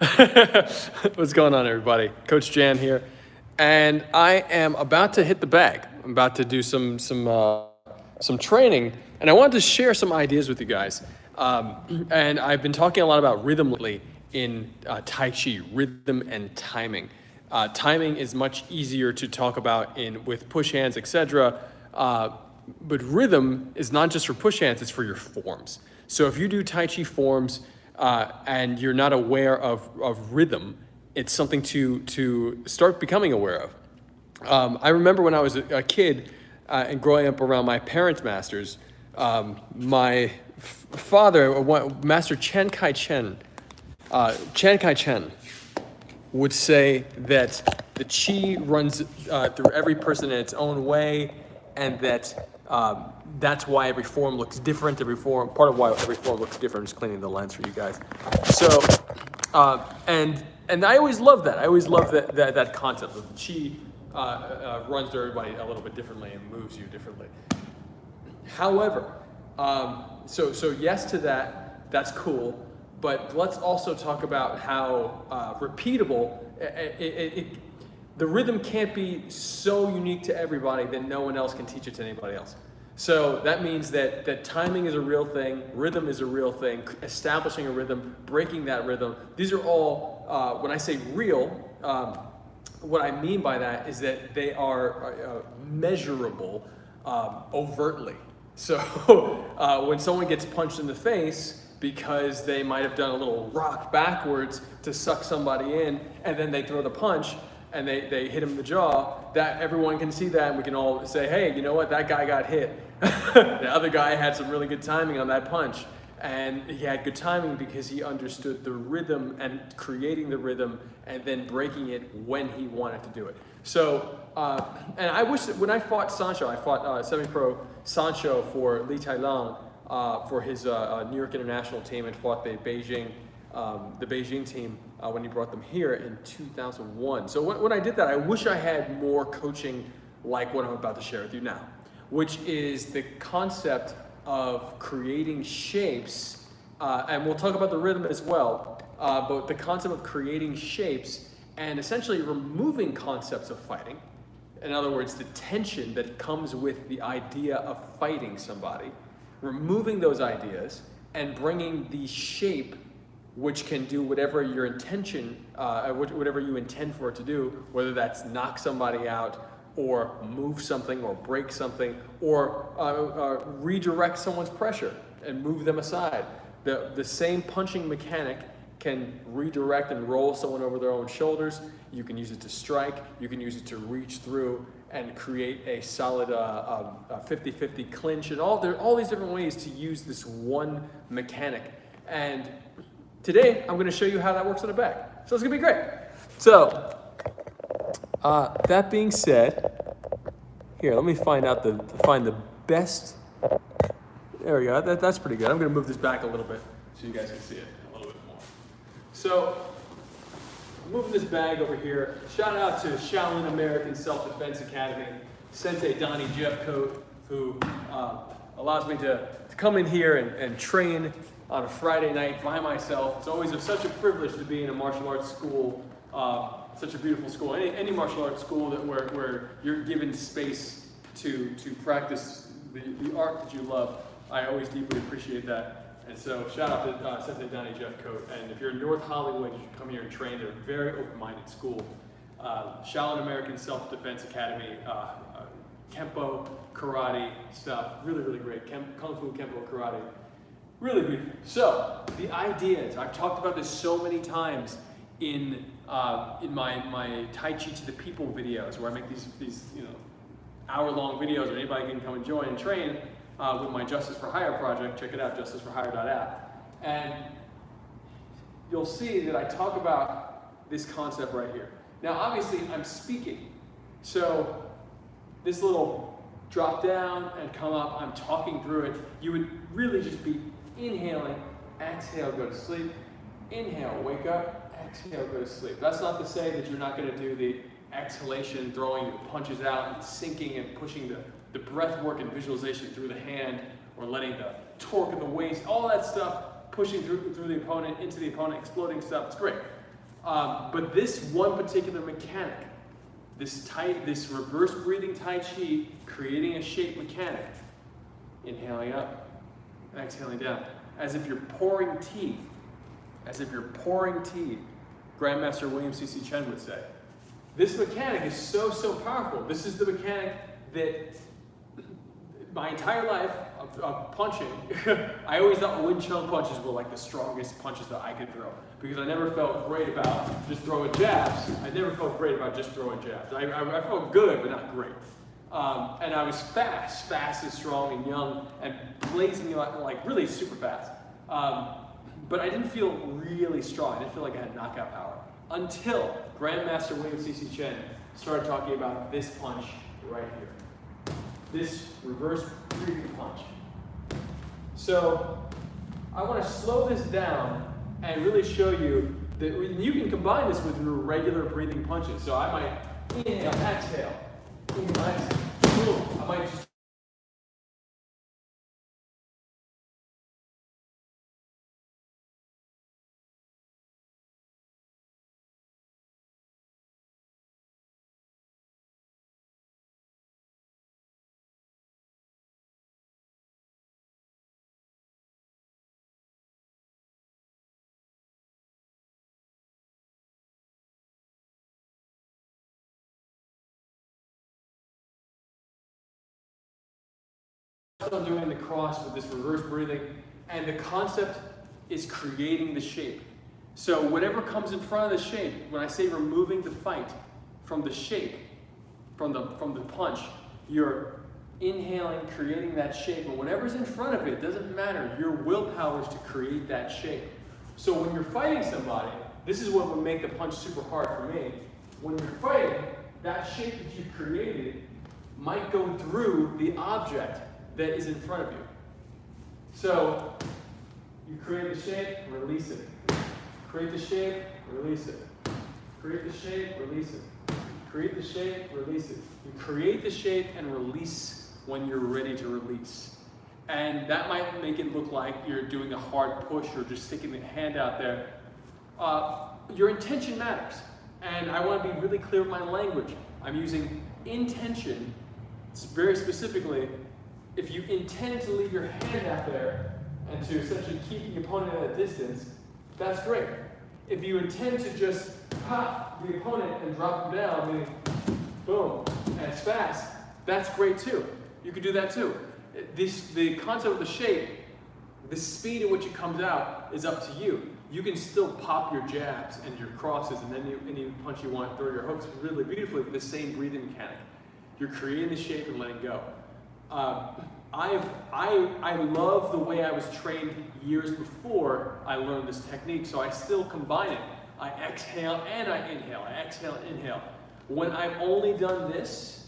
What's going on, everybody? Coach Jan here, and I am about to hit the bag. I'm about to do some training, and I wanted to share some ideas with you guys. And I've been talking a lot about rhythm lately in Tai Chi, rhythm and timing. Timing is much easier to talk about with push hands, etc. But rhythm is not just for push hands; it's for your forms. So if you do Tai Chi forms and you're not aware of rhythm, it's something to start becoming aware of. I remember when I was a kid and growing up around my parents' masters, my father, Master Chen Kai-chen, would say that the chi runs through every person in its own way, and that that's why every form looks different. Part of why every form looks different. I'm just cleaning the lens for you guys. So, and I always loved that. I always loved that concept of the chi runs through everybody a little bit differently and moves you differently. However, so yes to that. That's cool. But let's also talk about how repeatable the rhythm can't be so unique to everybody that no one else can teach it to anybody else. So that means that timing is a real thing, rhythm is a real thing, establishing a rhythm, breaking that rhythm. These are all, when I say real, what I mean by that is that they are measurable overtly. So when someone gets punched in the face, because they might have done a little rock backwards to suck somebody in, and then they throw the punch, and they hit him in the jaw, that everyone can see that, and we can all say, hey, you know what, that guy got hit. The other guy had some really good timing on that punch, and he had good timing because he understood the rhythm and creating the rhythm and then breaking it when he wanted to do it. So, and I wish that when I fought Sancho, I fought semi-pro Sancho for Li Tailang, for his New York International team, and fought the Beijing team when he brought them here in 2001. So when I did that, I wish I had more coaching like what I'm about to share with you now, which is the concept of creating shapes, and we'll talk about the rhythm as well, but the concept of creating shapes and essentially removing concepts of fighting. In other words, the tension that comes with the idea of fighting somebody, removing those ideas and bringing the shape which can do whatever your intention, whatever you intend for it to do, whether that's knock somebody out or move something or break something or redirect someone's pressure and move them aside. The same punching mechanic can redirect and roll someone over their own shoulders. You can use it to strike, you can use it to reach through and create a solid 50-50 clinch, and all these different ways to use this one mechanic. And today, I'm gonna show you how that works in a bag. So it's gonna be great. So, that being said, here, let me find the best, there we go, that's pretty good. I'm gonna move this back a little bit so you guys can see it a little bit more. So, moving this bag over here, shout out to Shaolin American Self-Defense Academy, Sensei Donnie Jeffcoat, who allows me to come in here and train on a Friday night by myself. It's always such a privilege to be in a martial arts school, such a beautiful school. Any martial arts school where you're given space to practice the art that you love. I always deeply appreciate that. And so shout out to Sensei Donnie Jeffcoat. And if you're in North Hollywood, you should come here and train. They're a very open-minded school. Shaolin American Self-Defense Academy, Kempo, karate stuff, really, really great. Kung Fu, Kempo, karate, really beautiful. So the ideas, I've talked about this so many times in my Tai Chi to the People videos, where I make these hour-long videos where anybody can come and join and train. With my Justice for Hire project, check it out, justiceforhire.app. And you'll see that I talk about this concept right here. Now, obviously, I'm speaking. So this little drop down and come up, I'm talking through it. You would really just be inhaling, exhale, go to sleep, inhale, wake up, exhale, go to sleep. That's not to say that you're not gonna do the exhalation, throwing your punches out and sinking and pushing the breath work and visualization through the hand, or letting the torque of the waist, all that stuff, pushing through the opponent, into the opponent, exploding stuff, it's great. But this one particular mechanic, this reverse breathing Tai Chi, creating a shape mechanic, inhaling up, exhaling down, as if you're pouring tea, Grandmaster William C.C. Chen would say. This mechanic is so powerful. This is the mechanic that my entire life of punching, I always thought Wing Chun punches were like the strongest punches that I could throw, because I never felt great about just throwing jabs. I felt good, but not great. And I was fast and strong and young and blazing like really super fast. But I didn't feel really strong. I didn't feel like I had knockout power until Grandmaster William C.C. Chen started talking about this punch right here. This reverse breathing punch. So I want to slow this down and really show you that you can combine this with your regular breathing punches. So I might inhale, exhale, inhale, exhale, boom. I might just I'm doing the cross with this reverse breathing, and the concept is creating the shape. So whatever comes in front of the shape, when I say removing the fight from the shape, from the punch, you're inhaling, creating that shape, and whatever's in front of it doesn't matter. Your willpower is to create that shape. So when you're fighting somebody, this is what would make the punch super hard for me. When you're fighting, that shape that you've created might go through the object that is in front of you. So you create the shape, release it. Create the shape, release it. Create the shape, release it. Create the shape, release it. You create the shape and release when you're ready to release. And that might make it look like you're doing a hard push or just sticking the hand out there. Your intention matters. And I want to be really clear with my language. I'm using intention, very specifically. If you intend to leave your hand out there and to essentially keep the opponent at a distance, that's great. If you intend to just pop the opponent and drop them down, meaning boom, and it's fast, that's great too. You can do that too. The concept of the shape, the speed at which it comes out is up to you. You can still pop your jabs and your crosses and then any punch you want, throw your hooks really beautifully with the same breathing mechanic. You're creating the shape and letting go. I love the way I was trained years before I learned this technique, so I still combine it. I exhale and I inhale. I exhale and inhale. When I've only done this,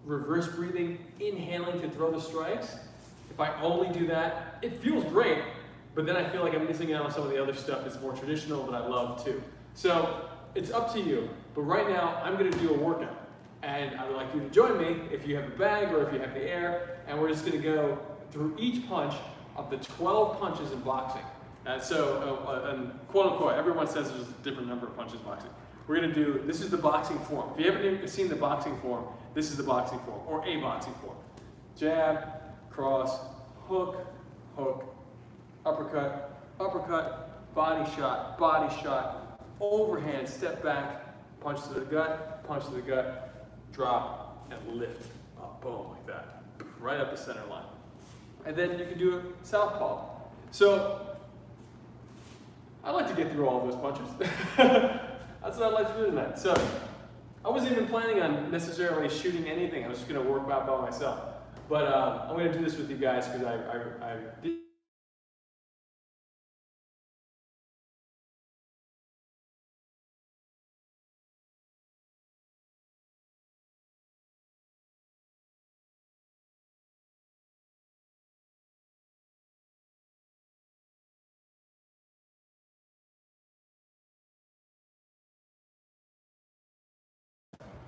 reverse breathing, inhaling to throw the strikes, if I only do that, it feels great, but then I feel like I'm missing out on some of the other stuff that's more traditional that I love too. So it's up to you, but right now I'm going to do a workout. And I would like you to join me if you have a bag or if you have the air, and we're just going to go through each punch of the 12 punches in boxing. And quote unquote, everyone says there's a different number of punches in boxing. We're going to do, this is the boxing form. If you haven't seen the boxing form, this is the boxing form, or a boxing form. Jab, cross, hook, hook, uppercut, uppercut, body shot, overhand, step back, punch to the gut, drop, and lift up, boom, like that, right up the center line. And then you can do a southpaw. So, I like to get through all of those punches. That's what I'd like to do tonight. So, I wasn't even planning on necessarily shooting anything. I was just going to work out by myself. But I'm going to do this with you guys because I did.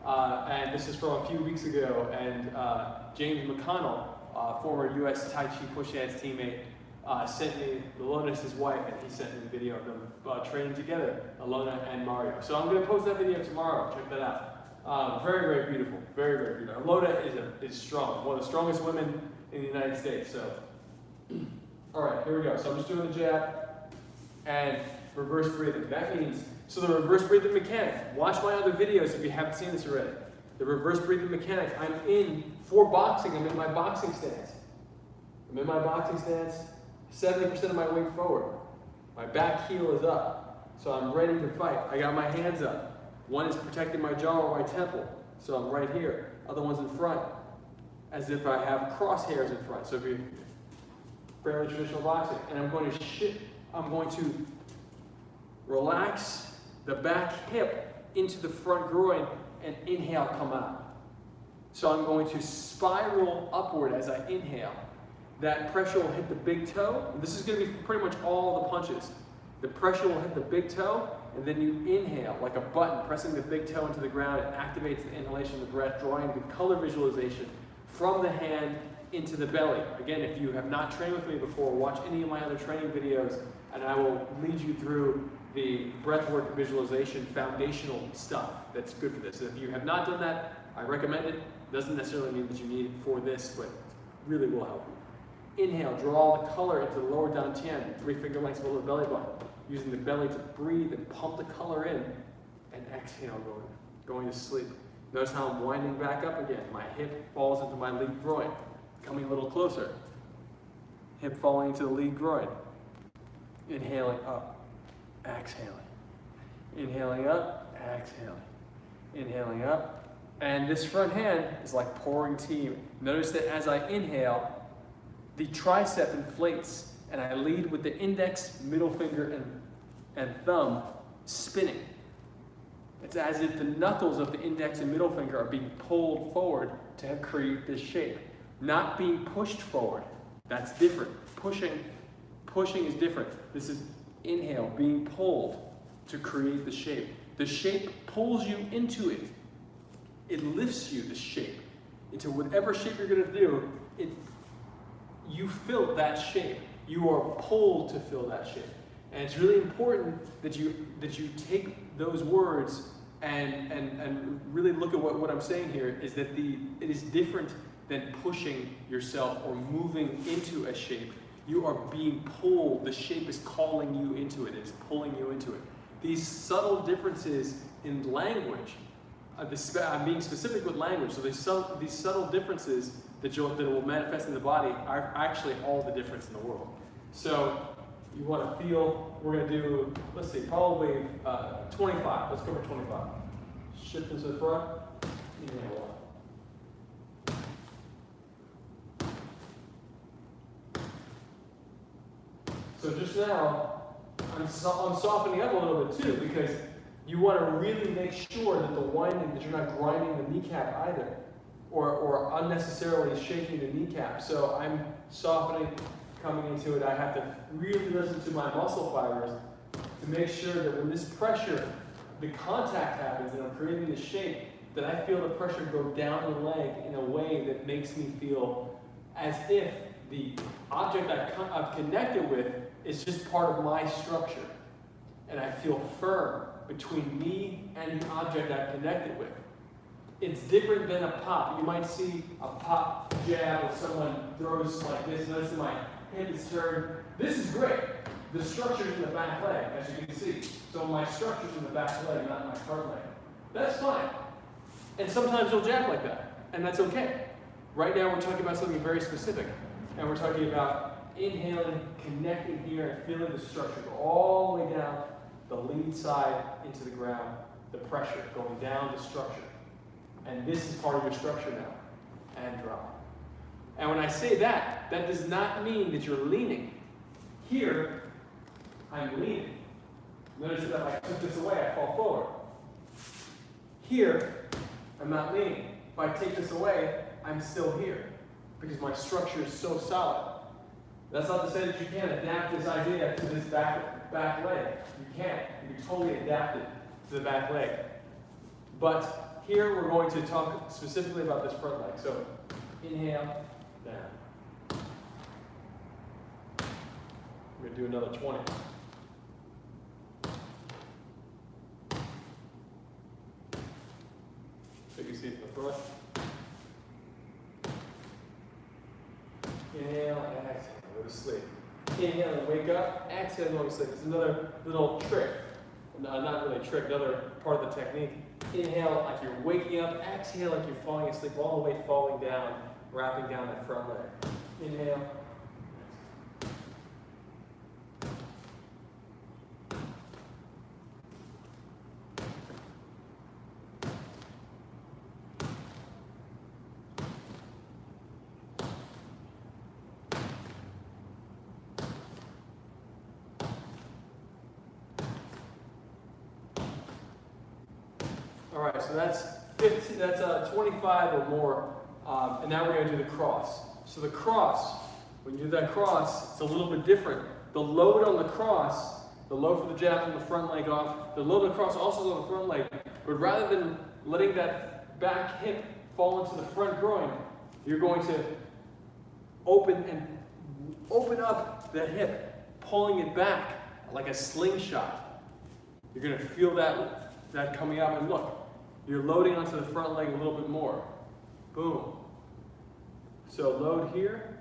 And this is from a few weeks ago, and James McConnell, former U.S. Tai Chi push hands teammate, sent me, Lucanus, his wife, and he sent me a video of them training together, Alona and Mario. So I'm going to post that video tomorrow. Check that out. Very, very beautiful. Very, very beautiful. Alona is strong. One of the strongest women in the United States. So, all right, here we go. So I'm just doing the jab and reverse breathing. That means, so the reverse breathing mechanic. Watch my other videos if you haven't seen this already. The reverse breathing mechanic. I'm in, for boxing, I'm in my boxing stance. I'm in my boxing stance, 70% of my weight forward. My back heel is up, so I'm ready to fight. I got my hands up. One is protecting my jaw or my temple, so I'm right here. Other one's in front, as if I have crosshairs in front. So if you're fairly traditional boxing, and I'm going to relax the back hip into the front groin and inhale, come out. So I'm going to spiral upward as I inhale. That pressure will hit the big toe. This is going to be pretty much all the punches. The pressure will hit the big toe, and then you inhale like a button, pressing the big toe into the ground. It activates the inhalation of the breath, drawing the color visualization from the hand into the belly. Again, if you have not trained with me before, watch any of my other training videos, and I will lead you through the breathwork visualization foundational stuff that's good for this. If you have not done that, I recommend it. Doesn't necessarily mean that you need it for this, but really will help you. Inhale, draw the color into the lower dantian, 3 finger lengths below the belly button, using the belly to breathe and pump the color in, and exhale, going to sleep. Notice how I'm winding back up again. My hip falls into my lead groin, coming a little closer. Hip falling into the lead groin. Inhaling up, exhaling. Inhaling up, exhaling. Inhaling up. And this front hand is like pouring tea. Notice that as I inhale, the tricep inflates, and I lead with the index, middle finger, and thumb spinning. It's as if the knuckles of the index and middle finger are being pulled forward to create this shape, not being pushed forward. That's different. Pushing is different. This is inhale, being pulled to create the shape. The shape pulls you into it. It lifts you, the shape, into whatever shape you're going to do. You fill that shape. You are pulled to fill that shape. And it's really important that you take those words and really look at what I'm saying here, is that it is different than pushing yourself or moving into a shape. You are being pulled. The shape is calling you into it. It is pulling you into it. These subtle differences in language, I'm being specific with language, so these subtle differences that will manifest in the body are actually all the difference in the world. So you want to feel, we're going to do, let's see, probably 25. Let's go for 25. Shift into the front. Inhale. So just now, I'm softening up a little bit too, because you want to really make sure that the winding, that you're not grinding the kneecap either, or unnecessarily shaking the kneecap. So I'm softening, coming into it. I have to really listen to my muscle fibers to make sure that when this pressure, the contact happens and I'm creating this shape, that I feel the pressure go down the leg in a way that makes me feel as if the object I've connected with is just part of my structure. And I feel firm between me and the object I've connected with. It's different than a pop. You might see a pop jab where someone throws like this. Notice my hip is turned. This is great. The structure's in the back leg, as you can see. So my structure's in the back leg, not my front leg. That's fine. And sometimes you'll jab like that, and that's okay. Right now we're talking about something very specific. And we're talking about inhaling, connecting here, and feeling the structure go all the way down the lead side into the ground, the pressure going down the structure. And this is part of your structure now. And drop. And when I say that, that does not mean that you're leaning. Here, I'm leaning. Notice that if I took this away, I fall forward. Here, I'm not leaning. If I take this away, I'm still here, because my structure is so solid. That's not to say that you can't adapt this idea to this back leg. You can't. You can totally adapt it to the back leg. But here we're going to talk specifically about this front leg. So inhale, down. We're gonna do another 20. So you can see from the front. Inhale and exhale, go to sleep. Inhale and wake up, exhale and go to sleep. It's another little trick. Not really a trick, another part of the technique. Inhale like you're waking up, exhale like you're falling asleep, all the way falling down, wrapping down that front leg. Inhale. All right, so that's 15, that's 25 or more, and now we're going to do the cross. So the cross, when you do that cross, it's a little bit different. The load on the cross, the load for the jab from the front leg off, the load on the cross also is on the front leg, but rather than letting that back hip fall into the front groin, you're going to open up the hip, pulling it back like a slingshot. You're going to feel that coming out, and look, you're loading onto the front leg a little bit more. Boom. So load here,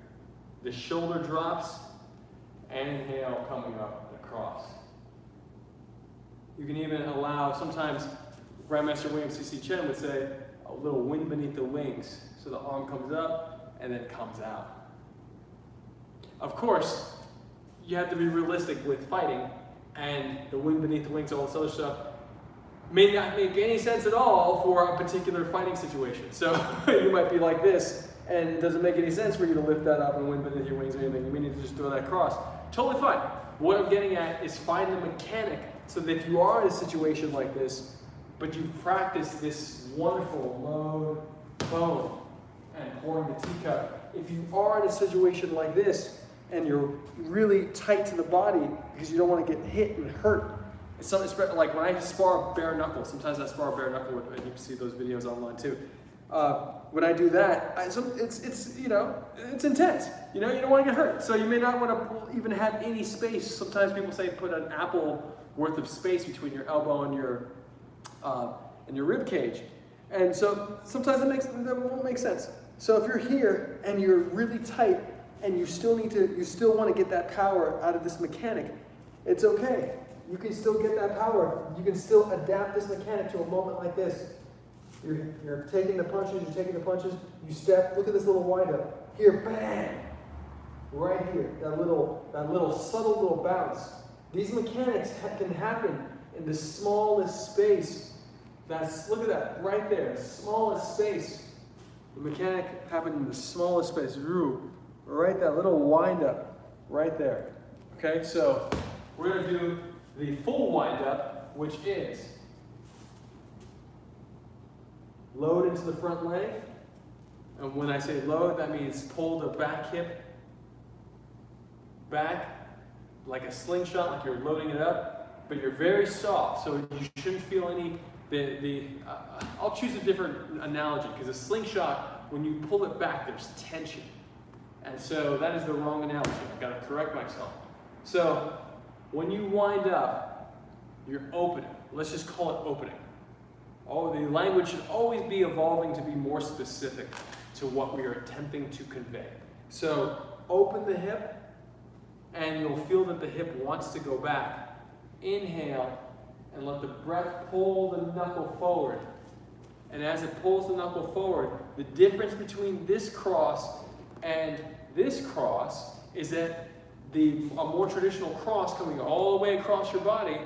the shoulder drops, inhale coming up across. You can even allow, sometimes Grandmaster William C.C. Chen would say, a little wind beneath the wings. So the arm comes up and then comes out. Of course, you have to be realistic with fighting, and the wind beneath the wings, all this other stuff, may not make any sense at all for a particular fighting situation. So you might be like this, and it doesn't make any sense for you to lift that up and wind beneath your wings or anything. You may need to just throw that across. Totally fine. What I'm getting at is find the mechanic so that if you are in a situation like this, but you practice this wonderful load, boom, and pouring the teacup. If you are in a situation like this, and you're really tight to the body because you don't want to get hit and hurt. It's something like when I spar bare knuckle, sometimes I spar bare knuckle, and you can see those videos online too. When I do that, it's you know, it's intense. You know, you don't want to get hurt, so you may not want to even have any space. Sometimes people say put an apple worth of space between your elbow and your rib cage, and so sometimes that won't make sense. So if you're here and you're really tight and you still want to get that power out of this mechanic, it's okay. You can still get that power. You can still adapt this mechanic to a moment like this. You're taking the punches, you step, look at this little wind up. Here, bang! Right here, that little subtle little bounce. These mechanics can happen in the smallest space. Look at that, right there, smallest space. The mechanic happened in the smallest space. Right, that little wind up, right there. Okay, so we're gonna do the full wind up, which is load into the front leg. And when I say load, that means pull the back hip back like a slingshot, like you're loading it up, but you're very soft, so you shouldn't feel any, I'll choose a different analogy, because a slingshot, when you pull it back, there's tension. And so that is the wrong analogy. I've got to correct myself. So when you wind up, you're opening. Let's just call it opening. Oh, the language should always be evolving to be more specific to what we are attempting to convey. So open the hip, and you'll feel that the hip wants to go back. Inhale, and let the breath pull the knuckle forward. And as it pulls the knuckle forward, the difference between this cross and this cross is that a more traditional cross coming all the way across your body,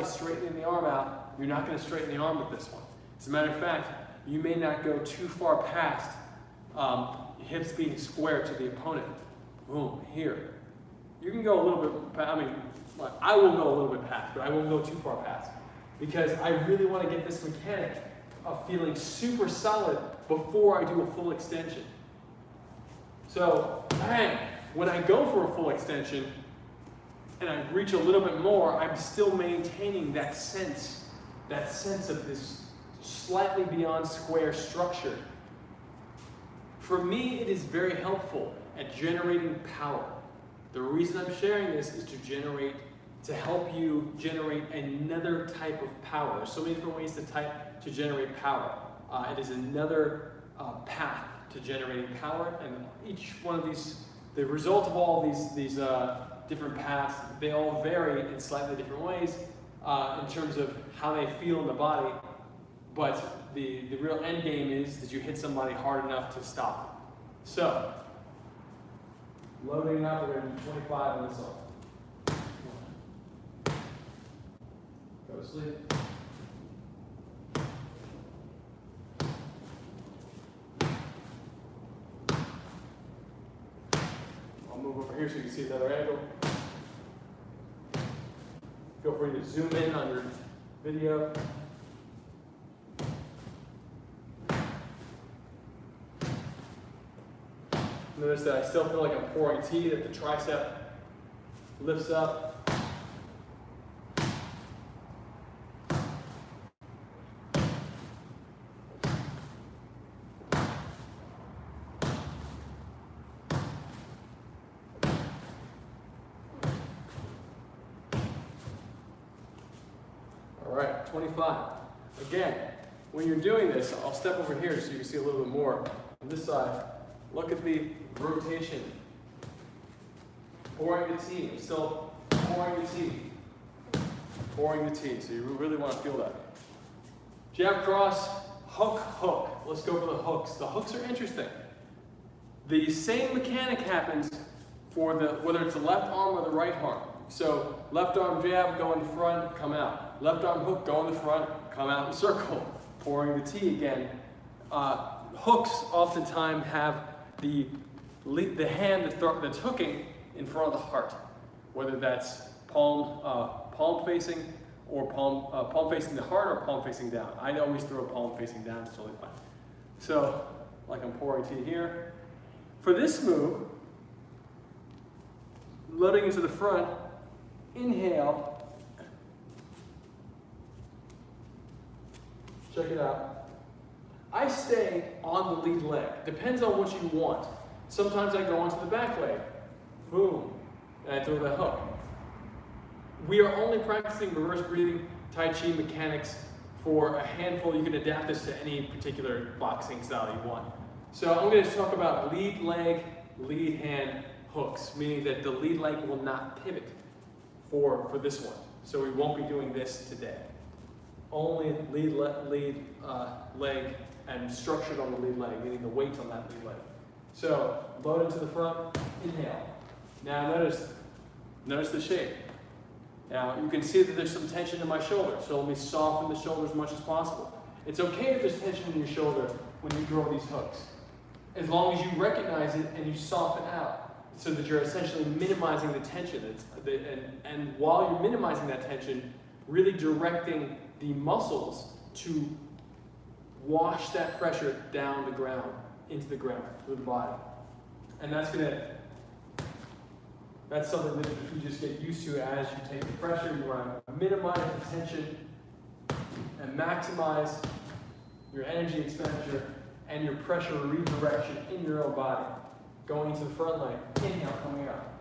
straightening the arm out, you're not going to straighten the arm with this one. As a matter of fact, you may not go too far past hips being square to the opponent. Boom, here. You can go a little bit, I will go a little bit past, but I won't go too far past, because I really want to get this mechanic of feeling super solid before I do a full extension. So, bang, when I go for a full extension and I reach a little bit more, I'm still maintaining that sense of this slightly beyond square structure. For me, it is very helpful at generating power. The reason I'm sharing this is to help you generate another type of power. There's so many different ways to generate power. It is another path to generating power, and each one of these, the result of all these different paths, they all vary in slightly different ways in terms of how they feel in the body, but the real end game is that you hit somebody hard enough to stop them. So, loading up, we're going to do 25 on this one. Go to sleep. I'll move over here so you can see another angle. Feel free to zoom in on your video. Notice that I still feel like I'm pouring tea, that the tricep lifts up. All right, 25. Again, when you're doing this, I'll step over here so you can see a little bit more on this side. Look at the rotation. Pouring the tea. I'm still pouring the tea. Pouring the tea. So you really want to feel that. Jab cross, hook, hook. Let's go for the hooks. The hooks are interesting. The same mechanic happens for whether it's the left arm or the right arm. So left arm jab, go in the front, come out. Left arm hook, go in the front, come out in circle. Pouring the tea again. Hooks oftentimes have the hand that's hooking in front of the heart, whether that's palm facing or palm facing the heart or palm facing down. I always throw palm facing down, it's totally fine. So, like I'm pouring tea here. For this move, loading into the front, inhale. Check it out. I stay on the lead leg. Depends on what you want. Sometimes I go onto the back leg. Boom. And I throw the hook. We are only practicing reverse breathing Tai Chi mechanics for a handful. You can adapt this to any particular boxing style you want. So I'm going to talk about lead leg, lead hand hooks, meaning that the lead leg will not pivot for this one. So we won't be doing this today. Only lead leg and structured on the lead leg, meaning the weight on that lead leg. So load into the front, inhale. Now notice the shape. Now you can see that there's some tension in my shoulder, so let me soften the shoulder as much as possible. It's okay if there's tension in your shoulder when you throw these hooks, as long as you recognize it and you soften out, so that you're essentially minimizing the tension. And while you're minimizing that tension, really directing the muscles to wash that pressure down the ground, into the ground, through the body. And that's something that you just get used to as you take the pressure. You want to minimize the tension and maximize your energy expenditure and your pressure redirection in your own body. Going into the front leg, inhale, coming up.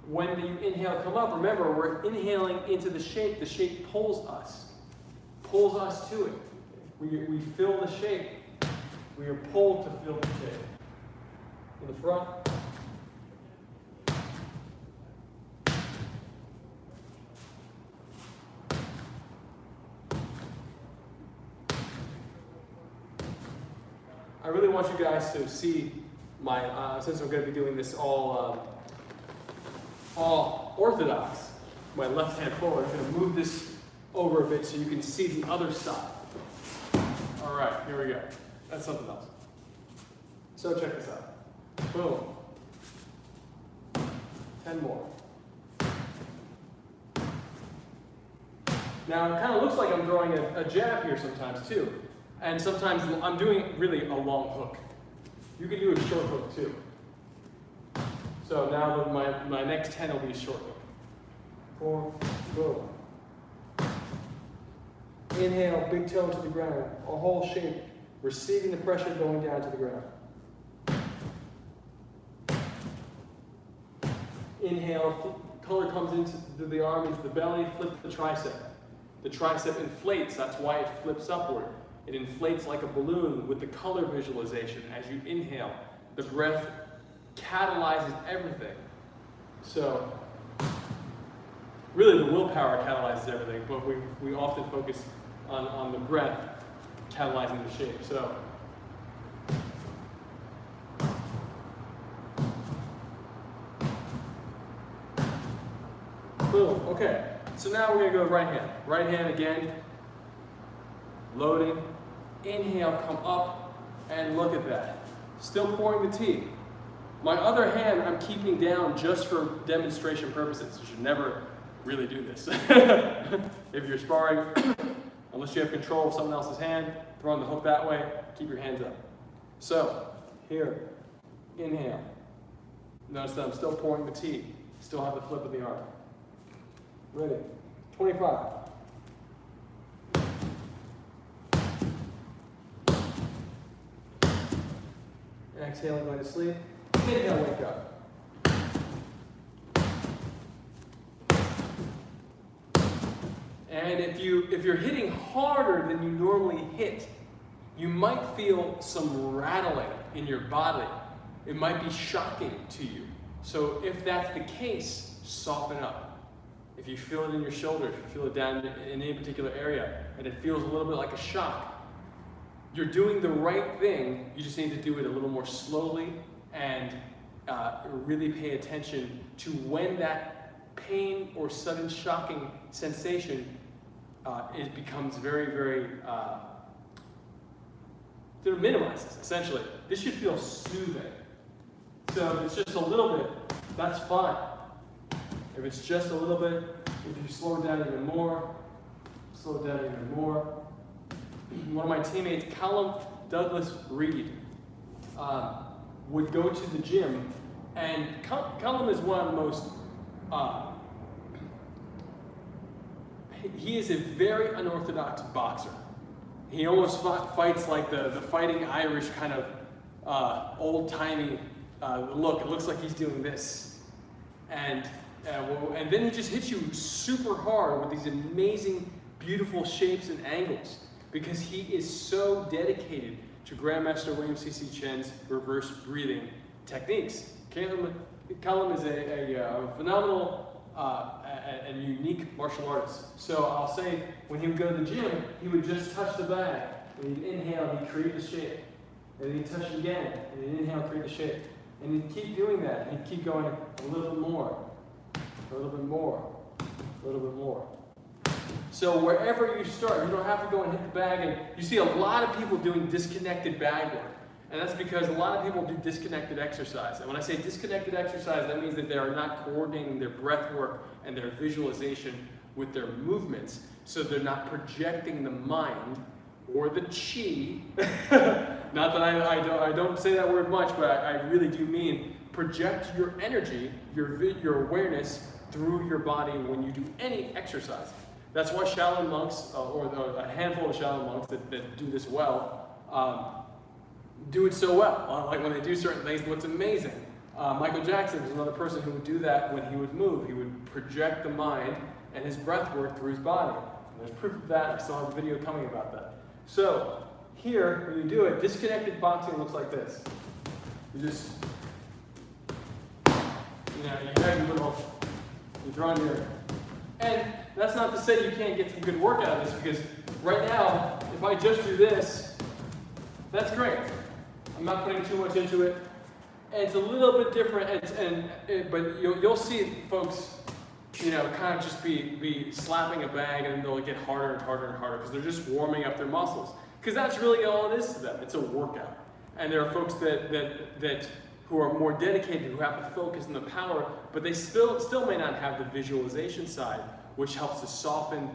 When you inhale, come up, remember we're inhaling into the shape pulls us to it. We feel the shape. We are pulled to feel the shape. In the front. I really want you guys to see my, since I'm going to be doing this all orthodox, my left hand forward, I'm going to move this over a bit so you can see the other side. All right, here we go. That's something else. So check this out. Boom. 10 more. Now it kind of looks like I'm throwing a jab here sometimes too. And sometimes I'm doing really a long hook. You can do a short hook too. So now my next 10 will be a short hook. 4, boom. Inhale, big toe to the ground, a whole shape, receiving the pressure going down to the ground. Inhale, color comes into the arm, into the belly, flip the tricep. The tricep inflates, that's why it flips upward. It inflates like a balloon with the color visualization as you inhale. The breath catalyzes everything. So, really the willpower catalyzes everything, but we often focus on the breath catalyzing the shape. So, boom, okay. So now we're gonna go right hand. Right hand again, loading, inhale, come up, and look at that. Still pouring the tea. My other hand I'm keeping down just for demonstration purposes. You should never really do this. If you're sparring, unless you have control of someone else's hand, throwing the hook that way, keep your hands up. So, here, inhale. Notice that I'm still pouring the tea. Still have the flip of the arm. Ready, 25. Exhale, going to sleep. Inhale, wake up. And if you're hitting harder than you normally hit, you might feel some rattling in your body. It might be shocking to you. So if that's the case, soften up. If you feel it in your shoulders, if you feel it down in any particular area, and it feels a little bit like a shock, you're doing the right thing. You just need to do it a little more slowly and really pay attention to when that pain or sudden shocking sensation it becomes very, very, it minimizes, essentially. This should feel soothing. So if it's just a little bit, that's fine. If it's just a little bit, if you slow it down even more, slow it down even more. One of my teammates, Callum Douglas Reed, would go to the gym, and Callum is one of the most, he is a very unorthodox boxer. He almost fights like the fighting Irish kind of old-timey look. It looks like he's doing this. And then he just hits you super hard with these amazing, beautiful shapes and angles because he is so dedicated to Grandmaster William C.C. Chen's reverse breathing techniques. Callum is a phenomenal and unique martial artist. So I'll say when he would go to the gym, he would just touch the bag. When he'd inhale, he'd create the shape. And then he'd touch it again, and he'd inhale, create the shape. And he'd keep doing that. He'd keep going a little bit more, a little bit more, a little bit more. So wherever you start, you don't have to go and hit the bag. And you see a lot of people doing disconnected bag work. And that's because a lot of people do disconnected exercise. And when I say disconnected exercise, that means that they are not coordinating their breath work and their visualization with their movements. So they're not projecting the mind or the chi. Not that I don't say that word much, but I really do mean project your energy, your awareness through your body when you do any exercise. That's why Shaolin monks, or a handful of Shaolin monks that do this well, do it so well. Like when they do certain things, it looks amazing. Michael Jackson was another person who would do that when he would move. He would project the mind and his breath work through his body. And there's proof of that. I saw a video coming about that. So here, when you do it, disconnected boxing looks like this. You just, you have your you throw in your, and that's not to say you can't get some good work out of this, because right now, if I just do this, that's great. I'm not putting too much into it. And it's a little bit different, but you'll see folks, kind of just be slapping a bag, and then they'll get harder and harder and harder because they're just warming up their muscles. Because that's really all it is to them. It's a workout. And there are folks that who are more dedicated, who have the focus and the power, but they still may not have the visualization side, which helps to soften,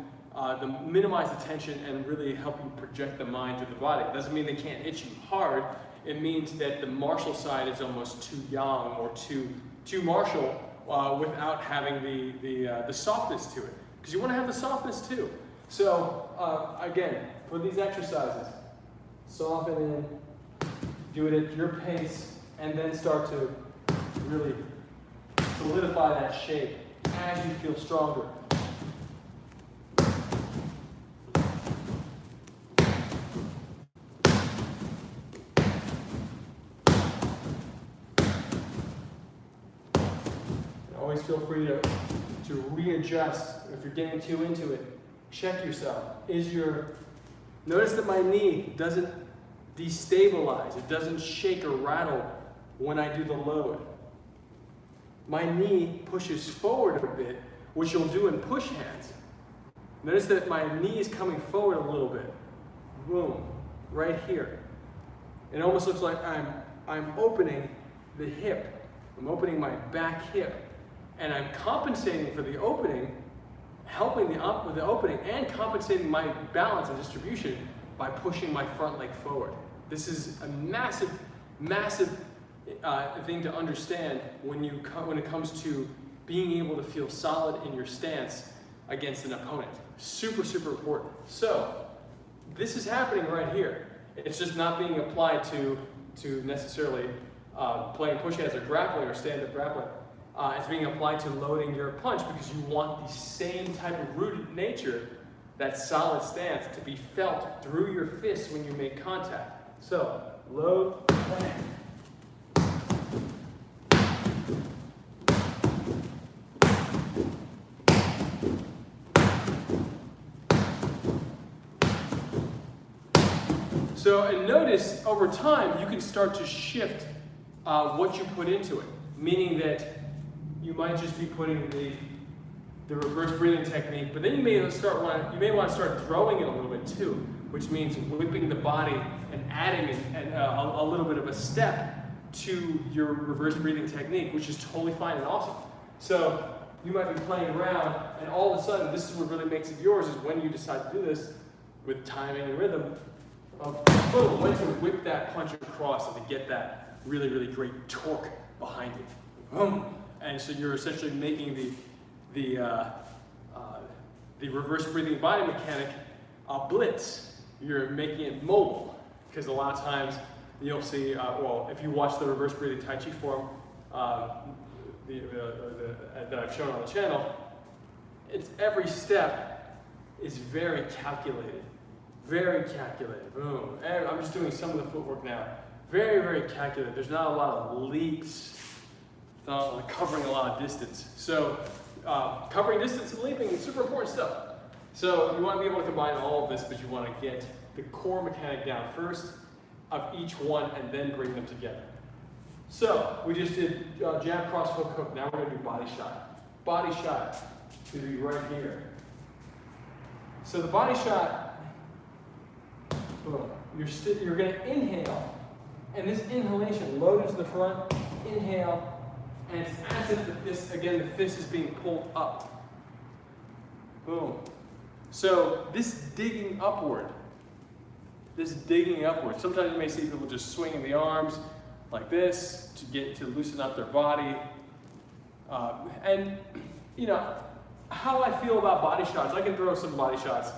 minimize the tension, and really help you project the mind to the body. It doesn't mean they can't hit you hard. It means that the martial side is almost too yang or too martial without having the softness to it. Because you want to have the softness too. So again, for these exercises, soften in, do it at your pace, and then start to really solidify that shape as you feel stronger. Always feel free to readjust. If you're getting too into it, check yourself. Notice that my knee doesn't destabilize. It doesn't shake or rattle when I do the load. My knee pushes forward a bit, which you'll do in push hands. Notice that my knee is coming forward a little bit. Boom, right here. It almost looks like I'm opening the hip. I'm opening my back hip. And I'm compensating for the opening, helping with the opening, and compensating my balance and distribution by pushing my front leg forward. This is a massive, massive thing to understand when it comes to being able to feel solid in your stance against an opponent. Super, super important. So this is happening right here. It's just not being applied to necessarily playing push hands or grappling or stand-up grappling. It's being applied to loading your punch because you want the same type of rooted nature, that solid stance, to be felt through your fists when you make contact. So, load, bang. So, and notice over time you can start to shift what you put into it, meaning that you might just be putting the reverse breathing technique, but then you may want to start throwing it a little bit too, which means whipping the body and adding a little bit of a step to your reverse breathing technique, which is totally fine and awesome. So you might be playing around, and all of a sudden, this is what really makes it yours, is when you decide to do this with timing and rhythm. Boom, when to whip that punch across and to get that really, really great torque behind it. Boom. And so you're essentially making the reverse breathing body mechanic a blitz. You're making it mobile, because a lot of times you'll see, if you watch the reverse breathing Tai Chi form that I've shown on the channel, it's every step is very calculated. Very calculated. Boom. And I'm just doing some of the footwork now. Very, very calculated. There's not a lot of leaps. It's not like covering a lot of distance. So covering distance and leaping is super important stuff. So you want to be able to combine all of this, but you want to get the core mechanic down first of each one and then bring them together. So we just did jab, cross, hook. Now we're going to do body shot. Body shot is going to be right here. So the body shot, boom. You're going to inhale, and this inhalation, load into the front, inhale, and it's as if the fist is being pulled up. Boom. So this digging upward, sometimes you may see people just swinging the arms like this to loosen up their body. And you know, how I feel about body shots, I can throw some body shots,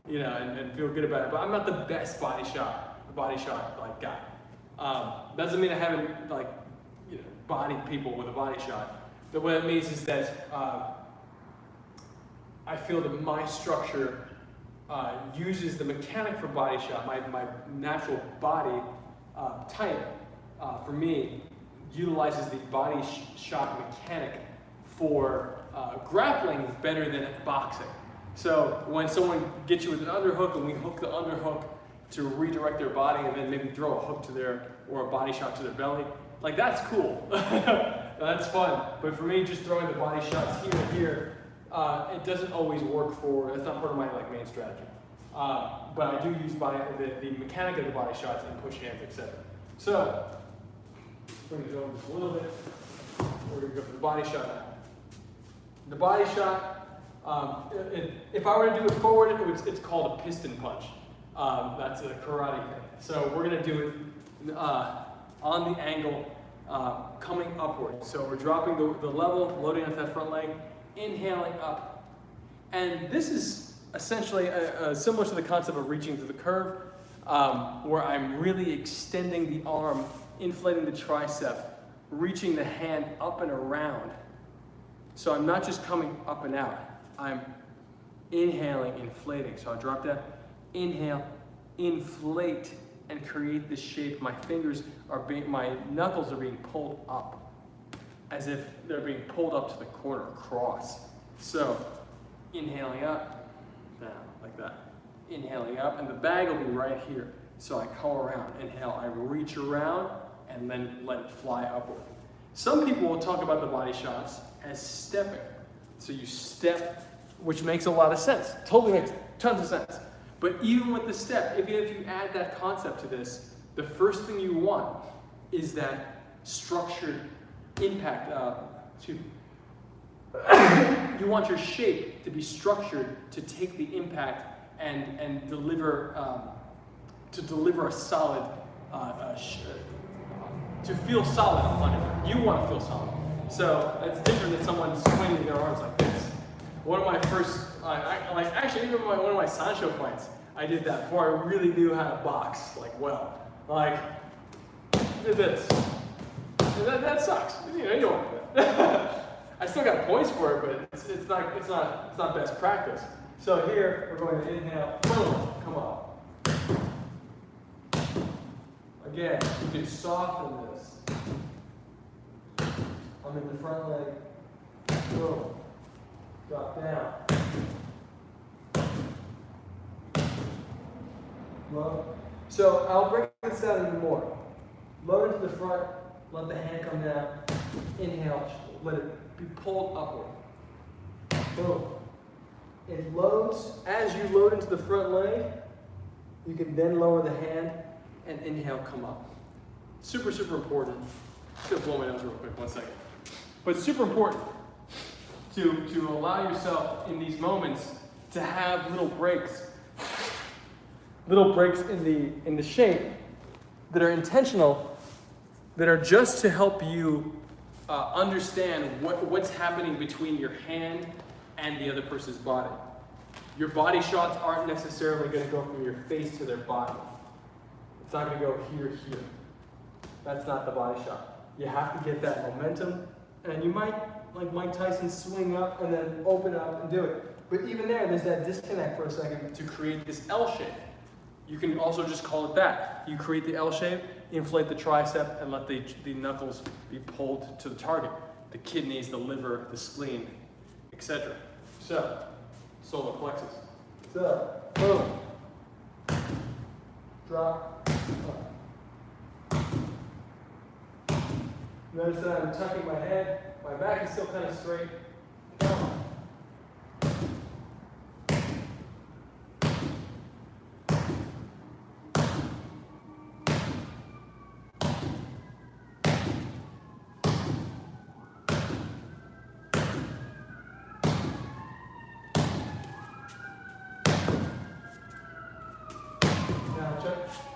you know, and feel good about it, but I'm not the best body shot like guy. Doesn't mean I haven't bodied people with a body shot. But what it means is that I feel that my structure uses the mechanic for body shot, my natural body type, for me, utilizes the body shot mechanic for grappling better than boxing. So when someone gets you with an underhook and we hook the underhook to redirect their body and then maybe throw a hook or a body shot to their belly, like that's cool. That's fun. But for me, just throwing the body shots here and here, it doesn't always work that's not part of my main strategy. But I do use the mechanic of the body shots and push hands, etc. So, bring it over just a little bit. We're going to go for the body shot now. The body shot, if I were to do it forward, it's called a piston punch. That's a karate thing. So we're going to do it on the angle, coming upward. So we're dropping the level, loading off that front leg, inhaling up. And this is essentially similar to the concept of reaching through the curve, where I'm really extending the arm, inflating the tricep, reaching the hand up and around, So I'm not just coming up and out. I'm inhaling, inflating. So I'll drop down, inhale, inflate, and create this shape. My knuckles are being pulled up, as if they're being pulled up to the corner, across. So inhaling up, down, like that. Inhaling up, and the bag will be right here. So I come around, inhale, I reach around, and then let it fly upward. Some people will talk about the body shots as stepping. So you step, which makes a lot of sense. Totally makes tons of sense. But even with the step, if you add that concept to this, the first thing you want is that structured impact. You want your shape to be structured to take the impact and deliver a solid, to feel solid on it. You want to feel solid. So that's different than someone swinging their arms like this. One of my first, actually even one of my Sancho fights, I did that before I really knew how to box, well. Did this. And that sucks. You don't want that. I still got points for it, but it's not best practice. So here we're going to inhale, boom, come up. Again, you can soften this. I'm in the front leg, boom, drop down. Low. So I'll break this down even more. Load into the front, let the hand come down, inhale, let it be pulled upward. Boom. It loads. As you load into the front leg, you can then lower the hand and inhale, come up. Super, super important. I'm just gonna blow my nose real quick, 1 second. But super important to allow yourself in these moments to have little breaks in the shape that are intentional, that are just to help you understand what's happening between your hand and the other person's body. Your body shots aren't necessarily going to go from your face to their body. It's not going to go here. That's not the body shot. You have to get that momentum, and you might, like Mike Tyson, swing up and then open up and do it. But even there's that disconnect for a second to create this L shape. You can also just call it that. You create the L shape, inflate the tricep, and let the knuckles be pulled to the target. The kidneys, the liver, the spleen, etc. So, solar plexus. So, boom. Drop. Up. Notice that I'm tucking my head. My back is still kind of straight. Down.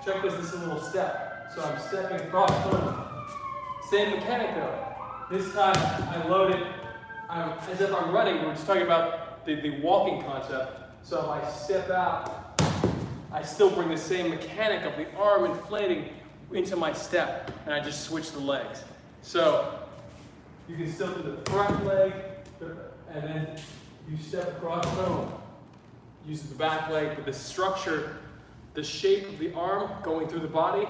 Check this is a little step. So I'm stepping across. Boom. Same mechanic though. This time I load it as if I'm running. We're just talking about the walking concept. So if I step out, I still bring the same mechanic of the arm inflating into my step, and I just switch the legs. So you can still do the front leg, and then you step across, boom. Use the back leg, but the structure, the shape of the arm going through the body,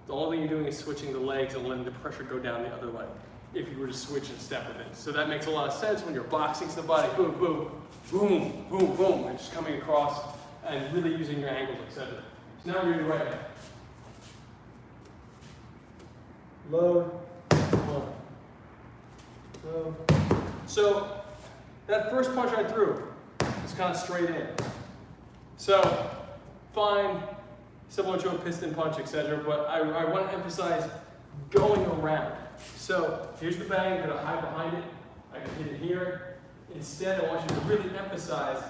the only thing you're doing is switching the legs and letting the pressure go down the other leg if you were to switch and step with it. So that makes a lot of sense when you're boxing somebody, boom, boom, boom, boom, boom, and just coming across and really using your angles, etc. So now we're going to do right hand. Load, one. So that first punch I threw was kind of straight in. So fine, similar to a piston punch, etc. But I want to emphasize going around. So here's the bang, I'm going to hide behind it. I can hit it here. Instead, I want you to really emphasize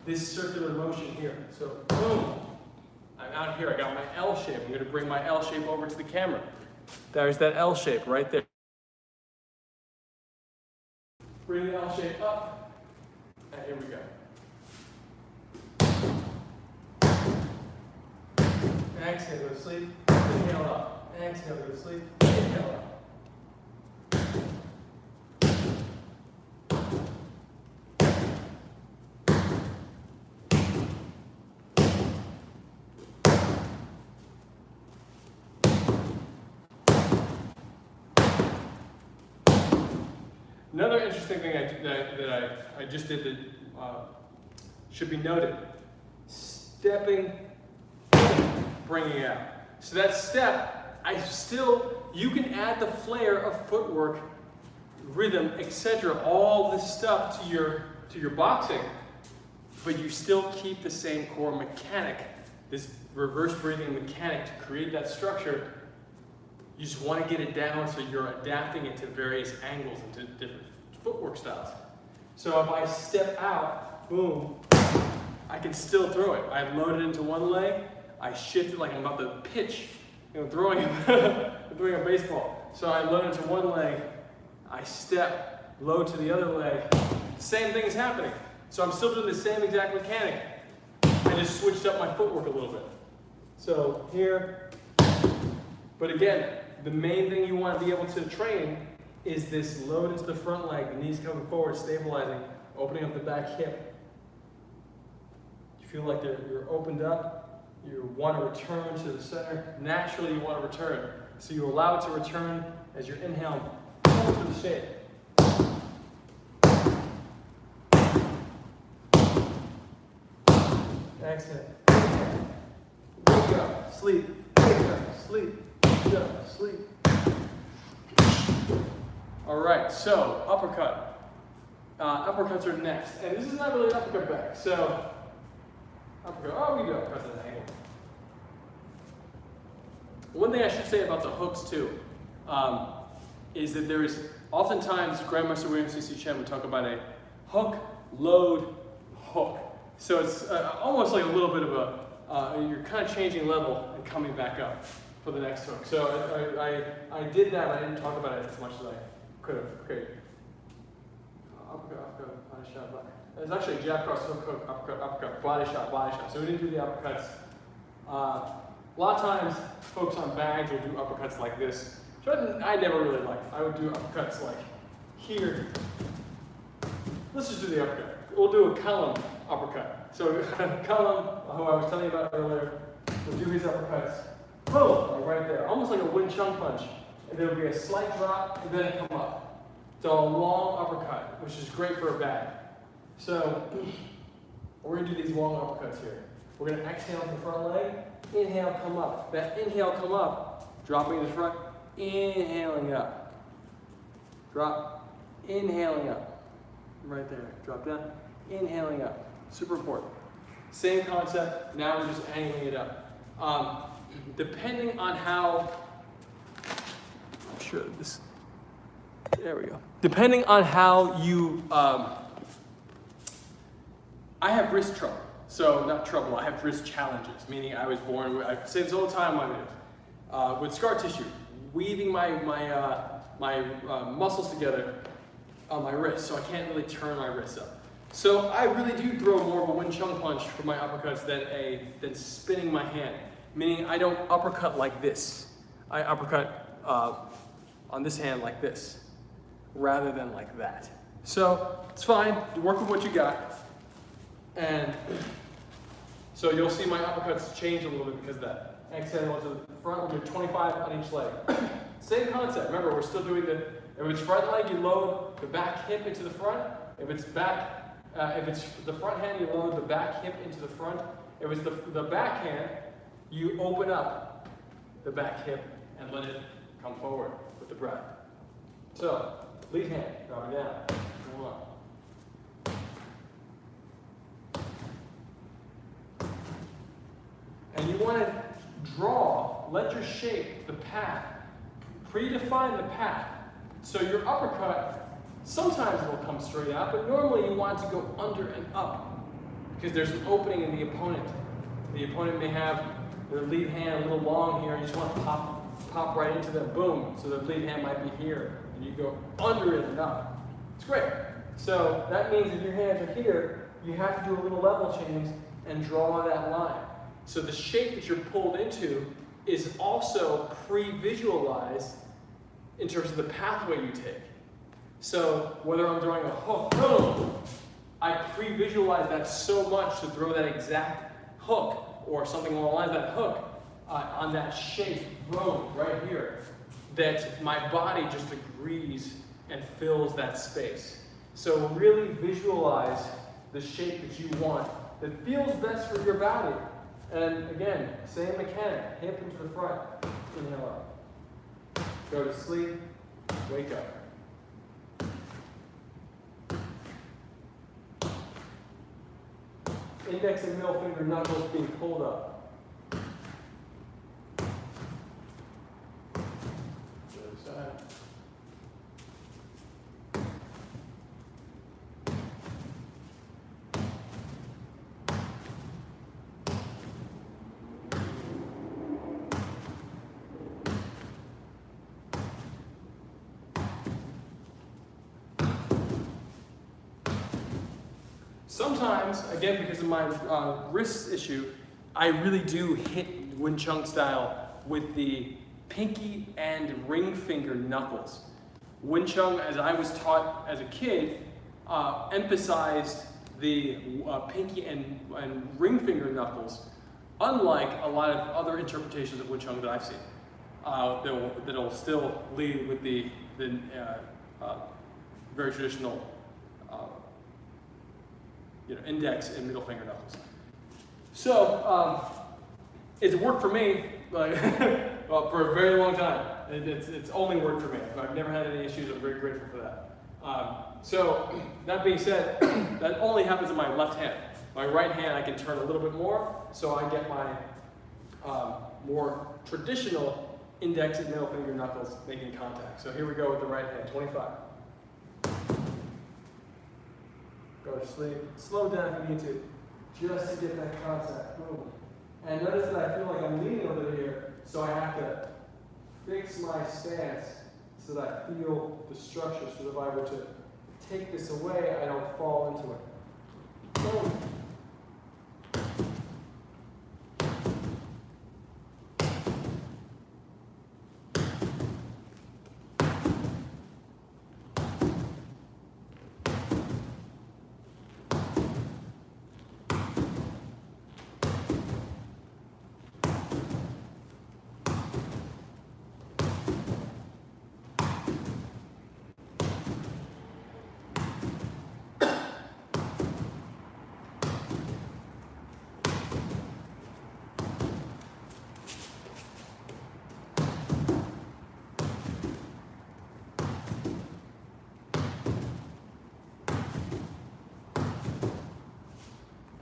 this circular motion here. So boom, I'm out here. I got my L shape. I'm going to bring my L shape over to the camera. There's that L shape right there. Bring the L shape up, and here we go. Exhale, go to sleep. Inhale up. Exhale, go to sleep. Inhale up. Another interesting thing I just did that should be noted, stepping, bringing out. So that step, you can add the flair of footwork, rhythm, etc., all this stuff to your boxing, but you still keep the same core mechanic, this reverse breathing mechanic to create that structure. You just want to get it down so you're adapting it to various angles and to different footwork styles. So if I step out, boom, I can still throw it. I load it into one leg, I shift it like I'm about to pitch, throwing a baseball. So I load into one leg, I step, load to the other leg, same thing is happening. So I'm still doing the same exact mechanic. I just switched up my footwork a little bit. So here, but again, the main thing you want to be able to train is this load into the front leg, the knees coming forward, stabilizing, opening up the back hip. You feel like you're opened up, you want to return to the center. Naturally, you want to return. So you allow it to return as you inhale, pull through the shape. Exhale. Wake up, sleep, wake up, sleep, wake up, sleep. All right, so uppercut. Uppercuts are next. And this is not really an uppercut back. So, uppercut. Oh, we do uppercuts at an angle. One thing I should say about the hooks too, is that there is oftentimes Grandmaster William C.C. Chen would talk about a hook, load, hook. So it's almost like a little bit of you're kind of changing level and coming back up for the next hook. So I did that, I didn't talk about it as much as I could have. Okay. Uppercut, body shot, body. There's actually a jab cross, hook, hook, uppercut, body shot. So we didn't do the uppercuts. A lot of times, folks on bags will do uppercuts like this, which I never really liked. I would do uppercuts like here. Let's just do the uppercut. We'll do a column uppercut. So column, who I was telling you about earlier, will do his uppercuts. Boom, right there, almost like a Wing Chun punch. And there will be a slight drop, and then come up. So a long uppercut, which is great for a bag. So we're gonna do these long uppercuts here. We're gonna exhale to the front leg, inhale, come up. That inhale, come up, dropping to the front, inhaling up. Drop, inhaling up. Right there, drop down, inhaling up. Super important. Same concept, now we're just angling it up. Depending on how, I'm sure this, there we go. Depending on how you, I have wrist trouble. So not trouble, I have wrist challenges, meaning I was born with, I say this all the time on videos, with scar tissue, weaving my muscles together on my wrist, so I can't really turn my wrists up. So I really do throw more of a Wing Chun punch for my uppercuts than spinning my hand, meaning I don't uppercut like this. I uppercut on this hand like this, rather than like that. So it's fine, you work with what you got, and so you'll see my uppercuts change a little bit because of that. Exhale to the front, we'll do 25 on each leg. Same concept, remember we're still doing if it's front leg, you load the back hip into the front. If it's the front hand, you load the back hip into the front. If it's the back hand, you open up the back hip and let it come forward with the breath. So, lead hand, drop it down, come on. And you want to draw, let your shape, the path, predefine the path. So your uppercut, sometimes it will come straight out, but normally you want to go under and up because there's an opening in the opponent. The opponent may have their lead hand a little long here, you just want to pop right into them, boom. So the lead hand might be here, and you go under it and up. It's great. So that means if your hands are here, you have to do a little level change and draw that line. So the shape that you're pulled into is also pre-visualized in terms of the pathway you take. So whether I'm throwing a hook, boom, I pre-visualize that so much to throw that exact hook or something along the lines of that hook on that shape, boom, right here, that my body just agrees and fills that space. So really visualize the shape that you want that feels best for your body. And again, same mechanic, hip into the front, inhale up. Go to sleep, wake up. Index and middle finger knuckles being pulled up. Other side. Sometimes, again, because of my wrist issue, I really do hit Wing Chun style with the pinky and ring finger knuckles. Wing Chun, as I was taught as a kid, emphasized the pinky and ring finger knuckles, unlike a lot of other interpretations of Wing Chun that I've seen. That'll still lead with the very traditional index and middle finger knuckles. So it's worked for me well, for a very long time. It's only worked for me. I've never had any issues. I'm very grateful for that. So that being said, that only happens in my left hand. My right hand I can turn a little bit more, so I get my more traditional index and middle finger knuckles making contact. So here we go with the right hand, 25. Go to sleep. Slow down if you need to, just to get that contact. Boom. And notice that I feel like I'm leaning a little here, so I have to fix my stance so that I feel the structure, so that if I were to take this away, I don't fall into it. Boom.